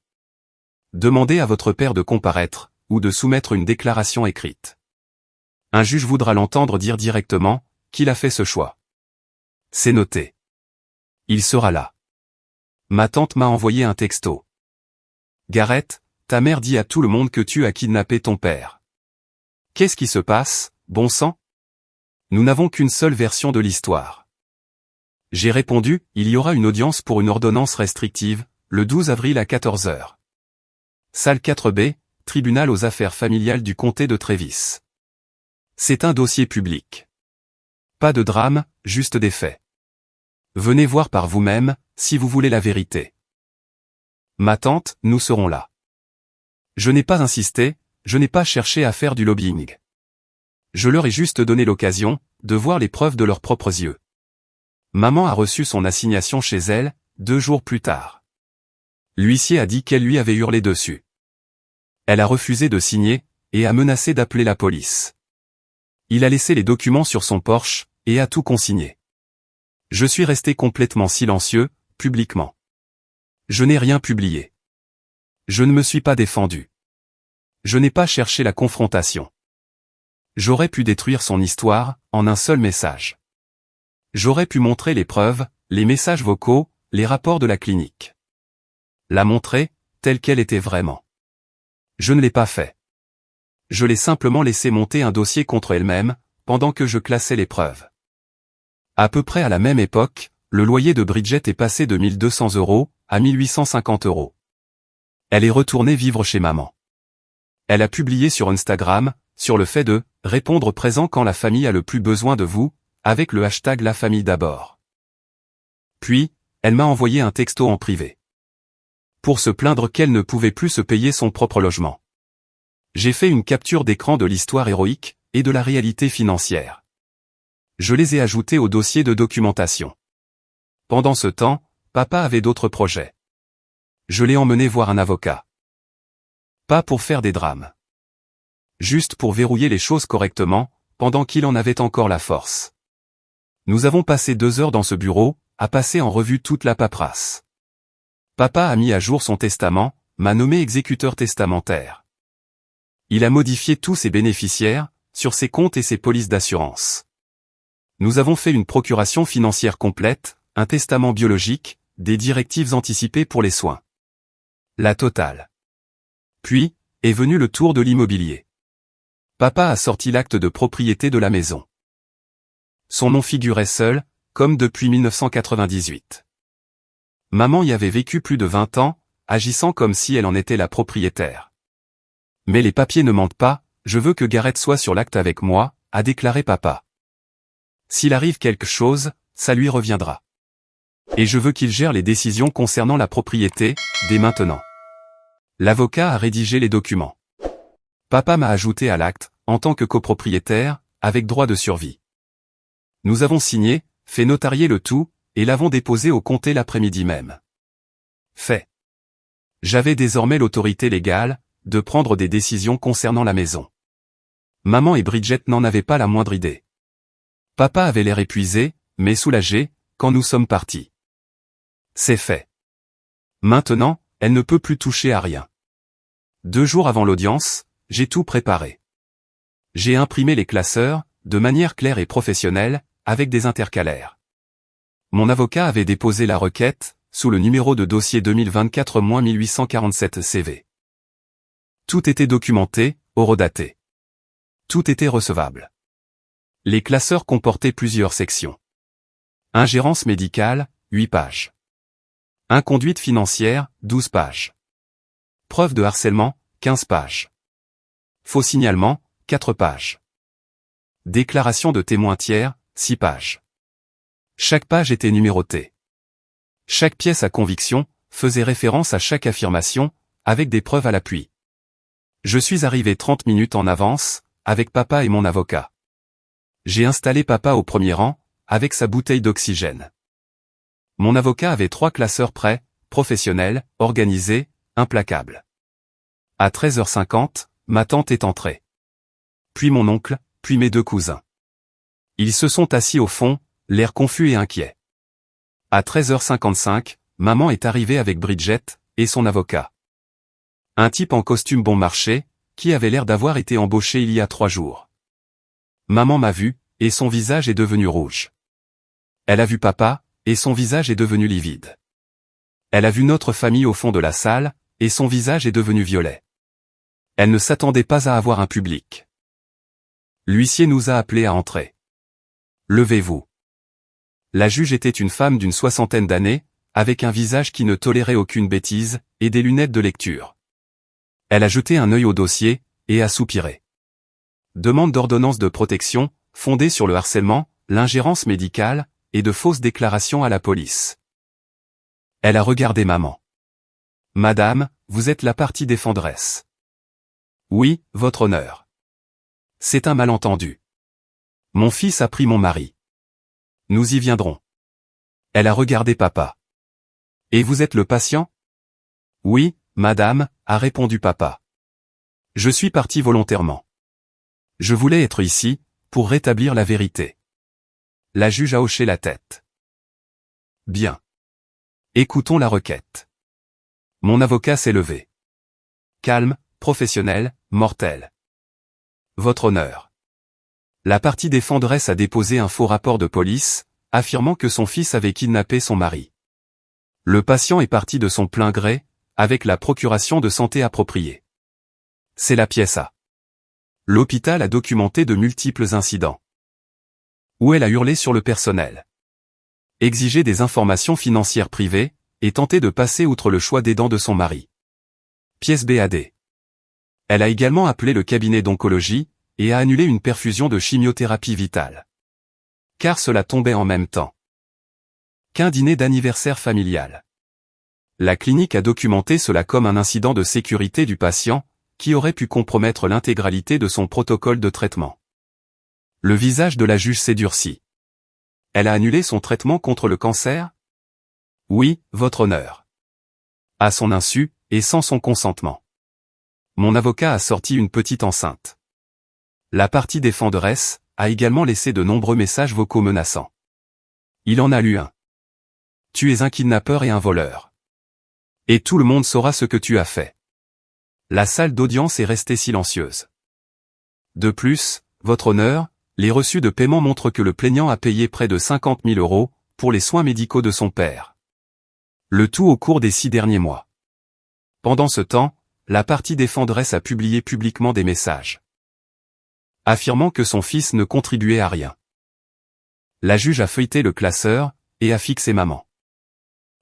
Demandez à votre père de comparaître, ou de soumettre une déclaration écrite. Un juge voudra l'entendre dire directement, qu'il a fait ce choix. C'est noté. Il sera là. Ma tante m'a envoyé un texto. Gareth, ta mère dit à tout le monde que tu as kidnappé ton père. Qu'est-ce qui se passe, bon sang? Nous n'avons qu'une seule version de l'histoire. J'ai répondu, il y aura une audience pour une ordonnance restrictive, le 12 avril à 14 h. Salle 4B, tribunal aux affaires familiales du comté de Trévis. C'est un dossier public. Pas de drame, juste des faits. Venez voir par vous-même, si vous voulez la vérité. Ma tante, nous serons là. Je n'ai pas insisté, je n'ai pas cherché à faire du lobbying. Je leur ai juste donné l'occasion, de voir les preuves de leurs propres yeux. Maman a reçu son assignation chez elle, 2 jours plus tard. L'huissier a dit qu'elle lui avait hurlé dessus. Elle a refusé de signer, et a menacé d'appeler la police. Il a laissé les documents sur son porche, et a tout consigné. Je suis resté complètement silencieux, publiquement. Je n'ai rien publié. Je ne me suis pas défendu. Je n'ai pas cherché la confrontation. J'aurais pu détruire son histoire, en un seul message. J'aurais pu montrer les preuves, les messages vocaux, les rapports de la clinique. La montrer, telle qu'elle était vraiment. Je ne l'ai pas fait. Je l'ai simplement laissé monter un dossier contre elle-même, pendant que je classais les preuves. À peu près à la même époque, le loyer de Bridget est passé de 1 200 € à 1 850 €. Elle est retournée vivre chez maman. Elle a publié sur Instagram, sur le fait de « répondre présent quand la famille a le plus besoin de vous », avec le hashtag La Famille d'abord. Puis, elle m'a envoyé un texto en privé. Pour se plaindre qu'elle ne pouvait plus se payer son propre logement. J'ai fait une capture d'écran de l'histoire héroïque, et de la réalité financière. Je les ai ajoutés au dossier de documentation. Pendant ce temps, papa avait d'autres projets. Je l'ai emmené voir un avocat. Pas pour faire des drames. Juste pour verrouiller les choses correctement, pendant qu'il en avait encore la force. Nous avons passé 2 heures dans ce bureau, à passer en revue toute la paperasse. Papa a mis à jour son testament, m'a nommé exécuteur testamentaire. Il a modifié tous ses bénéficiaires, sur ses comptes et ses polices d'assurance. Nous avons fait une procuration financière complète, un testament biologique, des directives anticipées pour les soins. La totale. Puis, est venu le tour de l'immobilier. Papa a sorti l'acte de propriété de la maison. Son nom figurait seul, comme depuis 1998. Maman y avait vécu plus de 20 ans, agissant comme si elle en était la propriétaire. Mais les papiers ne mentent pas, je veux que Gareth soit sur l'acte avec moi, a déclaré papa. S'il arrive quelque chose, ça lui reviendra. Et je veux qu'il gère les décisions concernant la propriété, dès maintenant. L'avocat a rédigé les documents. Papa m'a ajouté à l'acte, en tant que copropriétaire, avec droit de survie. Nous avons signé, fait notarier le tout, et l'avons déposé au comté l'après-midi même. Fait. J'avais désormais l'autorité légale, de prendre des décisions concernant la maison. Maman et Bridget n'en avaient pas la moindre idée. Papa avait l'air épuisé, mais soulagé, quand nous sommes partis. C'est fait. Maintenant, elle ne peut plus toucher à rien. 2 jours avant l'audience, j'ai tout préparé. J'ai imprimé les classeurs, de manière claire et professionnelle, avec des intercalaires. Mon avocat avait déposé la requête, sous le numéro de dossier 2024-1847 CV. Tout était documenté, horodaté. Tout était recevable. Les classeurs comportaient plusieurs sections. Ingérence médicale, 8 pages. Inconduite financière, 12 pages. Preuve de harcèlement, 15 pages. Faux signalement, 4 pages. Déclaration de témoin tiers, 6 pages. Chaque page était numérotée. Chaque pièce à conviction faisait référence à chaque affirmation, avec des preuves à l'appui. Je suis arrivé 30 minutes en avance, avec papa et mon avocat. J'ai installé papa au premier rang, avec sa bouteille d'oxygène. Mon avocat avait 3 classeurs prêts, professionnels, organisés, implacables. À 13h50, ma tante est entrée. Puis mon oncle, puis mes 2 cousins. Ils se sont assis au fond, l'air confus et inquiet. À 13h55, maman est arrivée avec Bridget, et son avocat. Un type en costume bon marché, qui avait l'air d'avoir été embauché il y a 3 jours. Maman m'a vu, et son visage est devenu rouge. Elle a vu papa, et son visage est devenu livide. Elle a vu notre famille au fond de la salle, et son visage est devenu violet. Elle ne s'attendait pas à avoir un public. L'huissier nous a appelés à entrer. Levez-vous. La juge était une femme d'une 60aine d'années, avec un visage qui ne tolérait aucune bêtise, et des lunettes de lecture. Elle a jeté un œil au dossier, et a soupiré. Demande d'ordonnance de protection, fondée sur le harcèlement, l'ingérence médicale, et de fausses déclarations à la police. Elle a regardé maman. Madame, vous êtes la partie défenderesse. Oui, votre honneur. C'est un malentendu. Mon fils a pris mon mari. Nous y viendrons. Elle a regardé papa. Et vous êtes le patient? Oui, madame, a répondu papa. Je suis parti volontairement. Je voulais être ici, pour rétablir la vérité. La juge a hoché la tête. Bien. Écoutons la requête. Mon avocat s'est levé. Calme, professionnel, mortel. Votre honneur. La partie défenderesse a déposé un faux rapport de police, affirmant que son fils avait kidnappé son mari. Le patient est parti de son plein gré, avec la procuration de santé appropriée. C'est la pièce A. L'hôpital a documenté de multiples incidents. Où elle a hurlé sur le personnel. Exigé des informations financières privées, et tenté de passer outre le choix d'aidant de son mari. Pièce BAD. Elle a également appelé le cabinet d'oncologie, et a annulé une perfusion de chimiothérapie vitale. Car cela tombait en même temps qu'un dîner d'anniversaire familial. La clinique a documenté cela comme un incident de sécurité du patient, qui aurait pu compromettre l'intégralité de son protocole de traitement. Le visage de la juge s'est durci. Elle a annulé son traitement contre le cancer? Oui, votre honneur. À son insu, et sans son consentement. Mon avocat a sorti une petite enceinte. La partie défenderesse a également laissé de nombreux messages vocaux menaçants. Il en a lu un. Tu es un kidnappeur et un voleur. Et tout le monde saura ce que tu as fait. La salle d'audience est restée silencieuse. De plus, votre honneur, les reçus de paiement montrent que le plaignant a payé près de 50 000 € pour les soins médicaux de son père. Le tout au cours des 6 derniers mois. Pendant ce temps, la partie défenderesse a publié publiquement des messages affirmant que son fils ne contribuait à rien. La juge a feuilleté le classeur, et a fixé maman.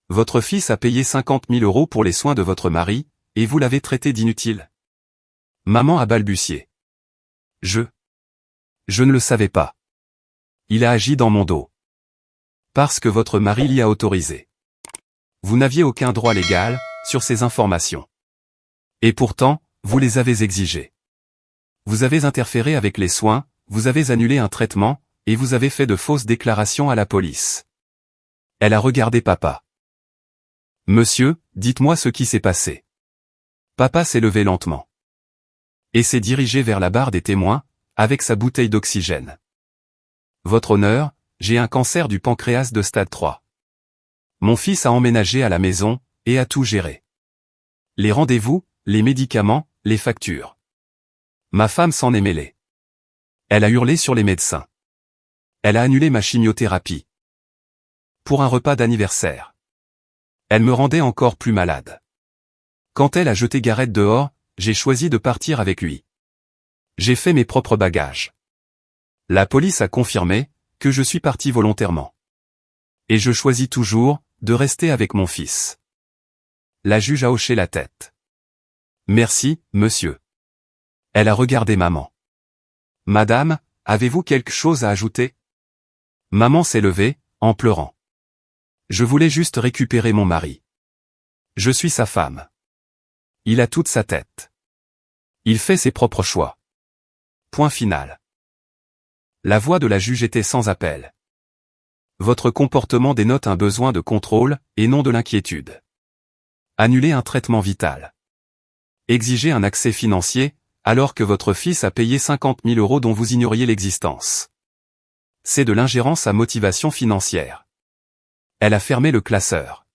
Votre fils a payé 50 000 € pour les soins de votre mari, et vous l'avez traité d'inutile. Maman a balbutié. Je ne le savais pas. il a agi dans mon dos. Parce que votre mari l'y a autorisé. Vous n'aviez aucun droit légal sur ces informations. Et pourtant, vous les avez exigées. Vous avez interféré avec les soins, vous avez annulé un traitement, et vous avez fait de fausses déclarations à la police. Elle a regardé papa. Monsieur, dites-moi ce qui s'est passé. Papa s'est levé lentement. Et s'est dirigé vers la barre des témoins, avec sa bouteille d'oxygène. Votre honneur, j'ai un cancer du pancréas de stade 3. Mon fils a emménagé à la maison, et a tout géré. Les rendez-vous, les médicaments, les factures. Ma femme s'en est mêlée. Elle a hurlé sur les médecins. Elle a annulé ma chimiothérapie. Pour un repas d'anniversaire. Elle me rendait encore plus malade. Quand elle a jeté Gareth dehors, j'ai choisi de partir avec lui. J'ai fait mes propres bagages. La police a confirmé que je suis parti volontairement. Et je choisis toujours de rester avec mon fils. La juge a hoché la tête. Merci, monsieur. Elle a regardé maman. Madame, avez-vous quelque chose à ajouter? Maman s'est levée, en pleurant. Je voulais juste récupérer mon mari. Je suis sa femme. Il a toute sa tête. Il fait ses propres choix. Point final. La voix de la juge était sans appel. Votre comportement dénote un besoin de contrôle, et non de l'inquiétude. Annuler un traitement vital. Exiger un accès financier, alors que votre fils a payé 50 000 € dont vous ignoriez l'existence. C'est de l'ingérence à motivation financière. Elle a fermé le classeur.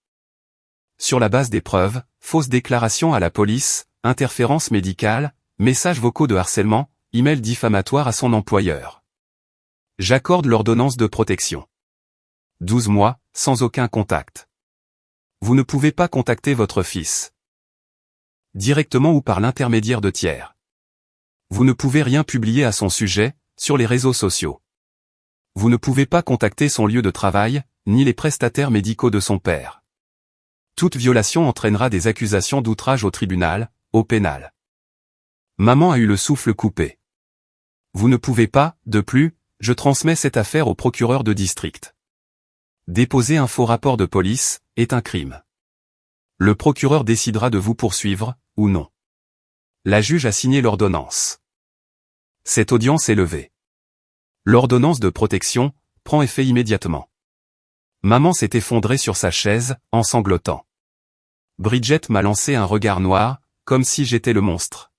Sur la base des preuves, fausses déclarations à la police, interférences médicales, messages vocaux de harcèlement, emails diffamatoires à son employeur. J'accorde l'ordonnance de protection. 12 mois, sans aucun contact. Vous ne pouvez pas contacter votre fils. Directement ou par l'intermédiaire de tiers. Vous ne pouvez rien publier à son sujet, sur les réseaux sociaux. Vous ne pouvez pas contacter son lieu de travail, ni les prestataires médicaux de son père. Toute violation entraînera des accusations d'outrage au tribunal, au pénal. Maman a eu le souffle coupé. Vous ne pouvez pas, de plus, je transmets cette affaire au procureur de district. Déposer un faux rapport de police est un crime. Le procureur décidera de vous poursuivre, ou non. La juge a signé l'ordonnance. Cette audience est levée. L'ordonnance de protection prend effet immédiatement. Maman s'est effondrée sur sa chaise, en sanglotant. Bridget m'a lancé un regard noir, comme si j'étais le monstre.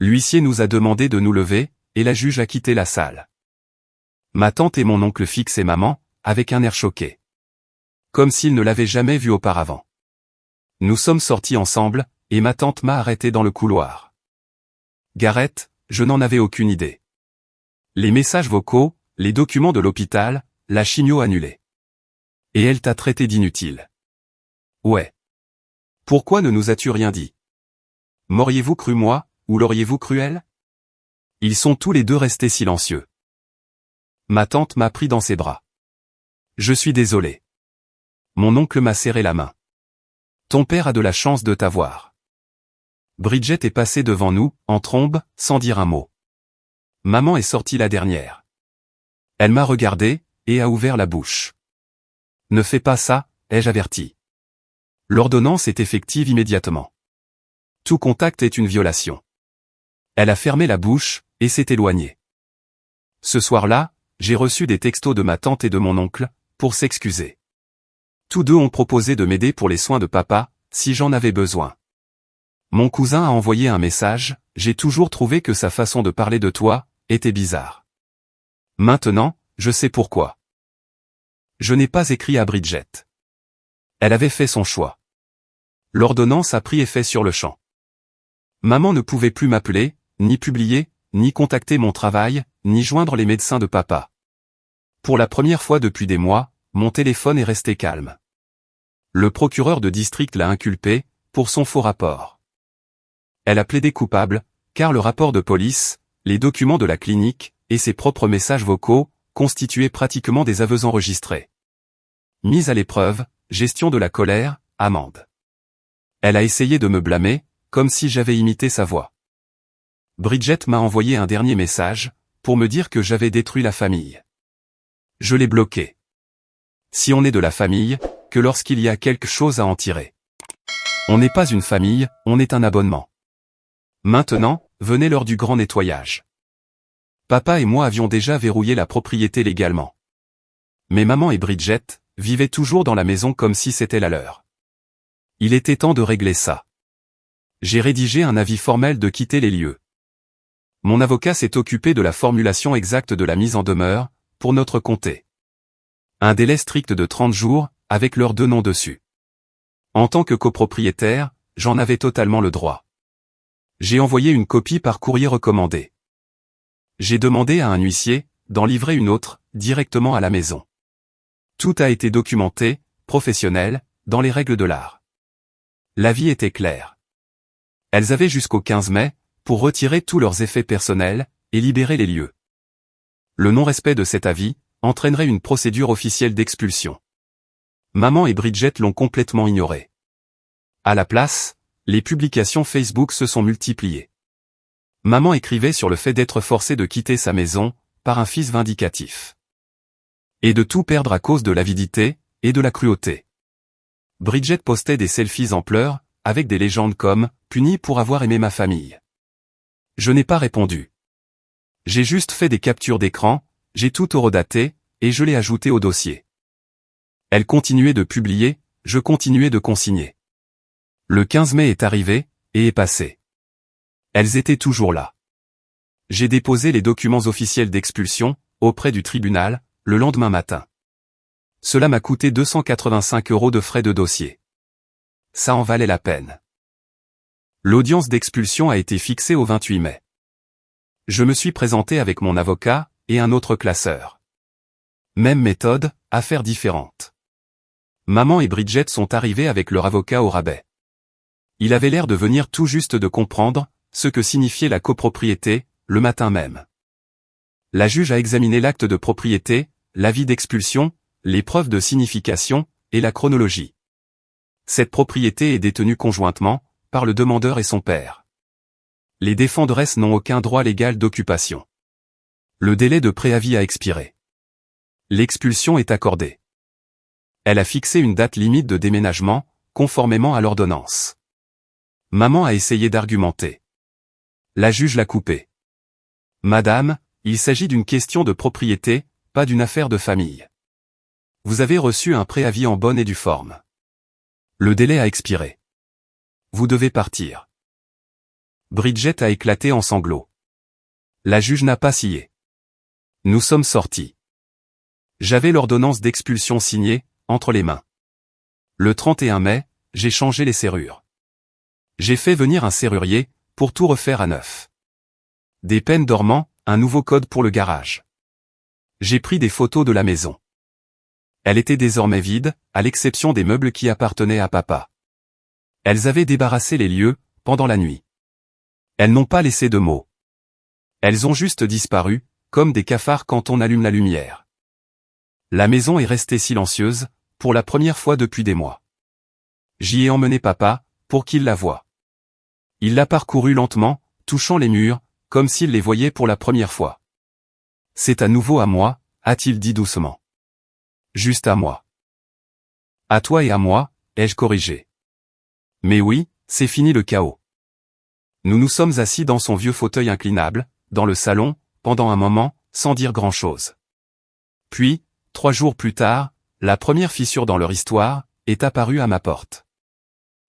L'huissier nous a demandé de nous lever, et la juge a quitté la salle. Ma tante et mon oncle fixaient maman, avec un air choqué. Comme s'ils ne l'avaient jamais vue auparavant. Nous sommes sortis ensemble, et ma tante m'a arrêté dans le couloir. Gareth, je n'en avais aucune idée. Les messages vocaux, les documents de l'hôpital, la chimio annulée. Et elle t'a traité d'inutile. Ouais. Pourquoi ne nous as-tu rien dit? M'auriez-vous cru moi, ou l'auriez-vous cru elle? Ils sont tous les deux restés silencieux. Ma tante m'a pris dans ses bras. Je suis désolé. Mon oncle m'a serré la main. Ton père a de la chance de t'avoir. Bridget est passée devant nous, en trombe, sans dire un mot. Maman est sortie la dernière. Elle m'a regardé, et a ouvert la bouche. Ne fais pas ça, ai-je averti. L'ordonnance est effective immédiatement. Tout contact est une violation. Elle a fermé la bouche, et s'est éloignée. Ce soir-là, j'ai reçu des textos de ma tante et de mon oncle, pour s'excuser. Tous deux ont proposé de m'aider pour les soins de papa, si j'en avais besoin. Mon cousin a envoyé un message, j'ai toujours trouvé que sa façon de parler de toi, était bizarre. Maintenant, je sais pourquoi. Je n'ai pas écrit à Bridget. Elle avait fait son choix. L'ordonnance a pris effet sur le champ. Maman ne pouvait plus m'appeler, ni publier, ni contacter mon travail, ni joindre les médecins de papa. Pour la première fois depuis des mois, mon téléphone est resté calme. Le procureur de district l'a inculpée, pour son faux rapport. Elle a plaidé coupable, car le rapport de police, les documents de la clinique, et ses propres messages vocaux, constituaient pratiquement des aveux enregistrés. Mise à l'épreuve, gestion de la colère, amende. Elle a essayé de me blâmer, comme si j'avais imité sa voix. Bridget m'a envoyé un dernier message, pour me dire que j'avais détruit la famille. Je l'ai bloqué. Si on est de la famille, que lorsqu'il y a quelque chose à en tirer. On n'est pas une famille, on est un abonnement. Maintenant, venait l'heure du grand nettoyage. Papa et moi avions déjà verrouillé la propriété légalement. Mais maman et Bridget vivaient toujours dans la maison comme si c'était la leur. Il était temps de régler ça. J'ai rédigé un avis formel de quitter les lieux. Mon avocat s'est occupé de la formulation exacte de la mise en demeure, pour notre comté. Un délai strict de 30 jours, avec leurs deux noms dessus. En tant que copropriétaire, j'en avais totalement le droit. J'ai envoyé une copie par courrier recommandé. J'ai demandé à un huissier d'en livrer une autre, directement à la maison. Tout a été documenté, professionnel, dans les règles de l'art. L'avis était clair. Elles avaient jusqu'au 15 mai, pour retirer tous leurs effets personnels, et libérer les lieux. Le non-respect de cet avis entraînerait une procédure officielle d'expulsion. Maman et Bridget l'ont complètement ignoré. À la place, les publications Facebook se sont multipliées. Maman écrivait sur le fait d'être forcée de quitter sa maison, par un fils vindicatif. Et de tout perdre à cause de l'avidité, et de la cruauté. Bridget postait des selfies en pleurs, avec des légendes comme « puni pour avoir aimé ma famille ». Je n'ai pas répondu. J'ai juste fait des captures d'écran, j'ai tout horodaté, et je l'ai ajouté au dossier. Elle continuait de publier, je continuais de consigner. Le 15 mai est arrivé, et est passé. Elles étaient toujours là. J'ai déposé les documents officiels d'expulsion, auprès du tribunal, le lendemain matin. Cela m'a coûté 285 € de frais de dossier. Ça en valait la peine. L'audience d'expulsion a été fixée au 28 mai. Je me suis présenté avec mon avocat, et un autre classeur. Même méthode, affaire différente. Maman et Bridget sont arrivés avec leur avocat au rabais. Il avait l'air de venir tout juste de comprendre ce que signifiait la copropriété, le matin même. La juge a examiné l'acte de propriété, l'avis d'expulsion, les preuves de signification, et la chronologie. Cette propriété est détenue conjointement, par le demandeur et son père. Les défenderesses n'ont aucun droit légal d'occupation. Le délai de préavis a expiré. L'expulsion est accordée. Elle a fixé une date limite de déménagement, conformément à l'ordonnance. Maman a essayé d'argumenter. La juge l'a coupé. Madame, il s'agit d'une question de propriété, pas d'une affaire de famille. Vous avez reçu un préavis en bonne et due forme. Le délai a expiré. Vous devez partir. Bridget a éclaté en sanglots. La juge n'a pas scié. Nous sommes sortis. J'avais l'ordonnance d'expulsion signée, entre les mains. Le 31 mai, j'ai changé les serrures. J'ai fait venir un serrurier, pour tout refaire à neuf. Des peines dormant, un nouveau code pour le garage. J'ai pris des photos de la maison. Elle était désormais vide, à l'exception des meubles qui appartenaient à papa. Elles avaient débarrassé les lieux, pendant la nuit. Elles n'ont pas laissé de mots. Elles ont juste disparu, comme des cafards quand on allume la lumière. La maison est restée silencieuse, pour la première fois depuis des mois. J'y ai emmené papa, pour qu'il la voie. Il l'a parcourue lentement, touchant les murs, comme s'il les voyait pour la première fois. C'est à nouveau à moi, a-t-il dit doucement. Juste à moi. À toi et à moi, ai-je corrigé. Mais oui, c'est fini le chaos. Nous nous sommes assis dans son vieux fauteuil inclinable, dans le salon, pendant un moment, sans dire grand-chose. Puis, 3 jours plus tard, la première fissure dans leur histoire, est apparue à ma porte.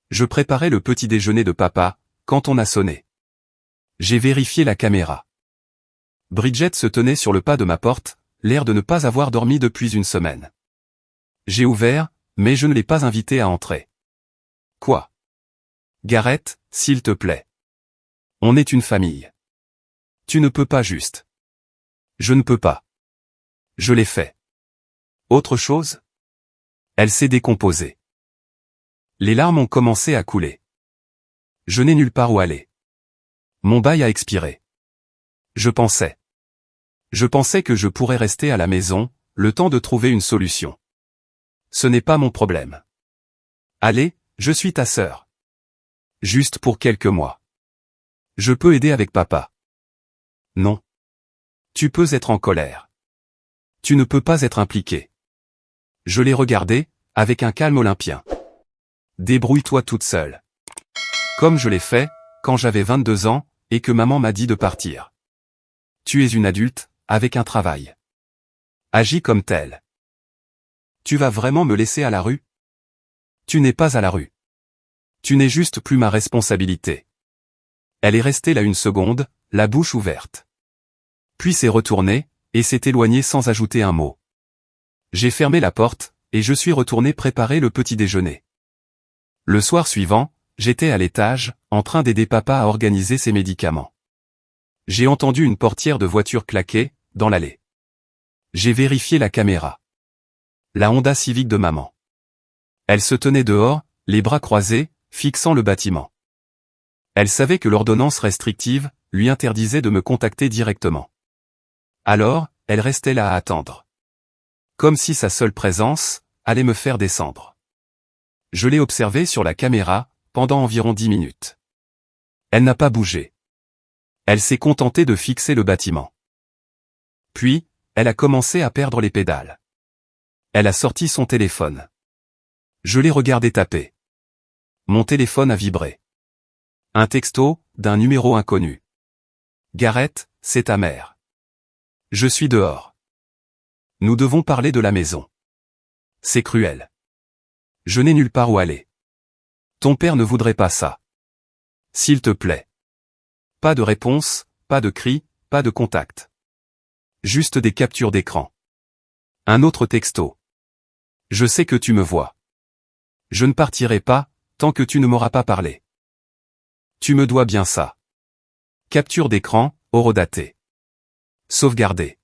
Je préparais le petit déjeuner de papa, quand on a sonné. J'ai vérifié la caméra. Bridget se tenait sur le pas de ma porte, l'air de ne pas avoir dormi depuis une semaine. J'ai ouvert, mais je ne l'ai pas invitée à entrer. Quoi? Gareth, s'il te plaît. On est une famille. Tu ne peux pas juste. Je ne peux pas. Je l'ai fait. Autre chose? Elle s'est décomposée. Les larmes ont commencé à couler. Je n'ai nulle part où aller. Mon bail a expiré. Je pensais que je pourrais rester à la maison, le temps de trouver une solution. Ce n'est pas mon problème. Allez, je suis ta sœur. Juste pour quelques mois. Je peux aider avec papa. Non. Tu peux être en colère. Tu ne peux pas être impliqué. Je l'ai regardé, avec un calme olympien. Débrouille-toi toute seule. Comme je l'ai fait, quand j'avais 22 ans, et que maman m'a dit de partir. Tu es une adulte, avec un travail. Agis comme tel. Tu vas vraiment me laisser à la rue? Tu n'es pas à la rue. Tu n'es juste plus ma responsabilité. Elle est restée là une seconde, la bouche ouverte. Puis s'est retournée, et s'est éloignée sans ajouter un mot. J'ai fermé la porte, et je suis retourné préparer le petit déjeuner. Le soir suivant, j'étais à l'étage, en train d'aider papa à organiser ses médicaments. J'ai entendu une portière de voiture claquer, dans l'allée. J'ai vérifié la caméra. La Honda Civic de maman. Elle se tenait dehors, les bras croisés, fixant le bâtiment. Elle savait que l'ordonnance restrictive lui interdisait de me contacter directement. Alors, elle restait là à attendre. Comme si sa seule présence allait me faire descendre. Je l'ai observée sur la caméra pendant environ 10 minutes. Elle n'a pas bougé. Elle s'est contentée de fixer le bâtiment. Puis, elle a commencé à perdre les pédales. Elle a sorti son téléphone. Je l'ai regardé taper. Mon téléphone a vibré. Un texto, d'un numéro inconnu. Gareth, c'est ta mère. Je suis dehors. Nous devons parler de la maison. C'est cruel. Je n'ai nulle part où aller. Ton père ne voudrait pas ça. S'il te plaît. Pas de réponse, pas de cri, pas de contact. Juste des captures d'écran. Un autre texto. Je sais que tu me vois. Je ne partirai pas, tant que tu ne m'auras pas parlé. Tu me dois bien ça. Capture d'écran, horodatée. Sauvegardée.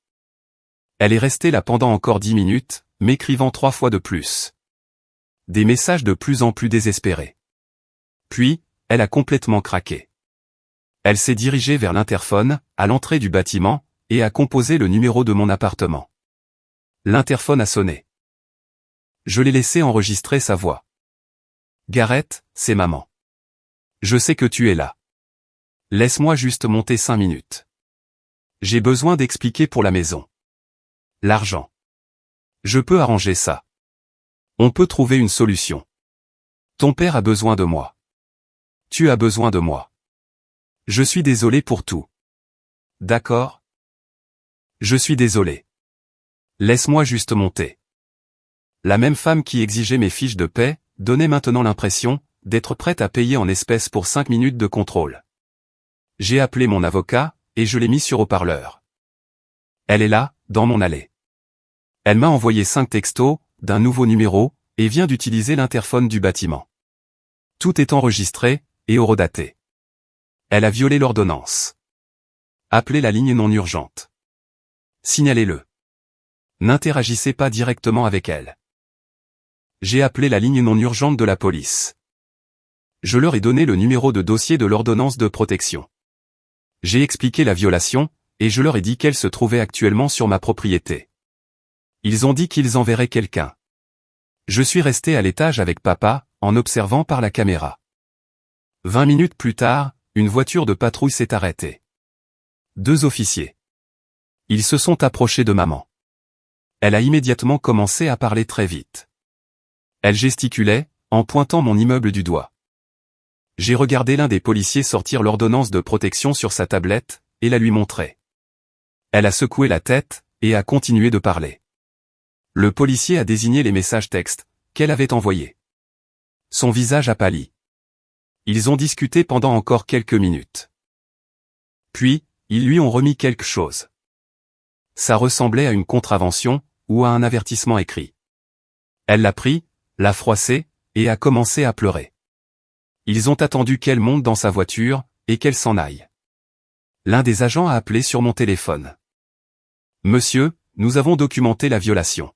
Elle est restée là pendant encore 10 minutes, m'écrivant 3 fois de plus. Des messages de plus en plus désespérés. Puis, elle a complètement craqué. Elle s'est dirigée vers l'interphone, à l'entrée du bâtiment, et a composé le numéro de mon appartement. L'interphone a sonné. Je l'ai laissé enregistrer sa voix. Gareth, c'est maman. Je sais que tu es là. Laisse-moi juste monter 5 minutes. J'ai besoin d'expliquer pour la maison. L'argent. Je peux arranger ça. On peut trouver une solution. Ton père a besoin de moi. Tu as besoin de moi. Je suis désolé pour tout. D'accord? Je suis désolé. Laisse-moi juste monter. La même femme qui exigeait mes fiches de paie, donnait maintenant l'impression d'être prête à payer en espèces pour 5 minutes de contrôle. J'ai appelé mon avocat, et je l'ai mis sur haut-parleur. Elle est là, dans mon allée. Elle m'a envoyé 5 textos, d'un nouveau numéro, et vient d'utiliser l'interphone du bâtiment. Tout est enregistré, et horodaté. Elle a violé l'ordonnance. Appelez la ligne non urgente. Signalez-le. N'interagissez pas directement avec elle. J'ai appelé la ligne non urgente de la police. Je leur ai donné le numéro de dossier de l'ordonnance de protection. J'ai expliqué la violation, et je leur ai dit qu'elle se trouvait actuellement sur ma propriété. Ils ont dit qu'ils enverraient quelqu'un. Je suis resté à l'étage avec papa, en observant par la caméra. 20 minutes plus tard, une voiture de patrouille s'est arrêtée. 2 officiers. Ils se sont approchés de maman. Elle a immédiatement commencé à parler très vite. Elle gesticulait, en pointant mon immeuble du doigt. J'ai regardé l'un des policiers sortir l'ordonnance de protection sur sa tablette, et la lui montrer. Elle a secoué la tête, et a continué de parler. Le policier a désigné les messages textes qu'elle avait envoyés. Son visage a pâli. Ils ont discuté pendant encore quelques minutes. Puis, ils lui ont remis quelque chose. Ça ressemblait à une contravention, ou à un avertissement écrit. Elle l'a pris, l'a froissé, et a commencé à pleurer. Ils ont attendu qu'elle monte dans sa voiture, et qu'elle s'en aille. L'un des agents a appelé sur mon téléphone. Monsieur, nous avons documenté la violation.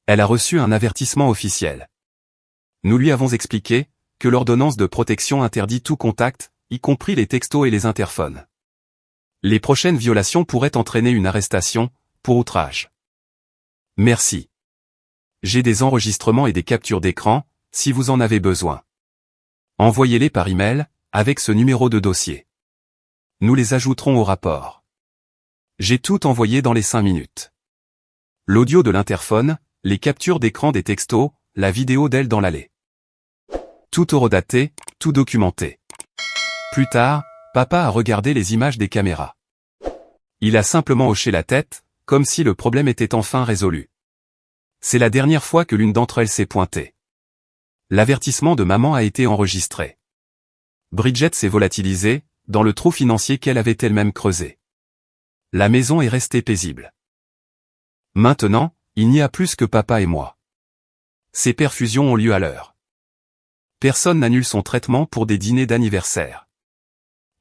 Elle a reçu un avertissement officiel. Nous lui avons expliqué que l'ordonnance de protection interdit tout contact, y compris les textos et les interphones. Les prochaines violations pourraient entraîner une arrestation, pour outrage. Merci. J'ai des enregistrements et des captures d'écran, si vous en avez besoin. Envoyez-les par email, avec ce numéro de dossier. Nous les ajouterons au rapport. J'ai tout envoyé dans les 5 minutes. L'audio de l'interphone, les captures d'écran des textos, la vidéo d'elle dans l'allée. Tout horodaté, tout documenté. Plus tard, papa a regardé les images des caméras. Il a simplement hoché la tête, comme si le problème était enfin résolu. C'est la dernière fois que l'une d'entre elles s'est pointée. L'avertissement de maman a été enregistré. Bridget s'est volatilisée, dans le trou financier qu'elle avait elle-même creusé. La maison est restée paisible. Maintenant, il n'y a plus que papa et moi. Ces perfusions ont lieu à l'heure. Personne n'annule son traitement pour des dîners d'anniversaire.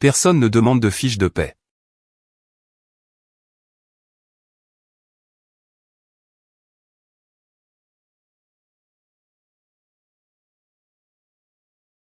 Personne ne demande de fiche de paie.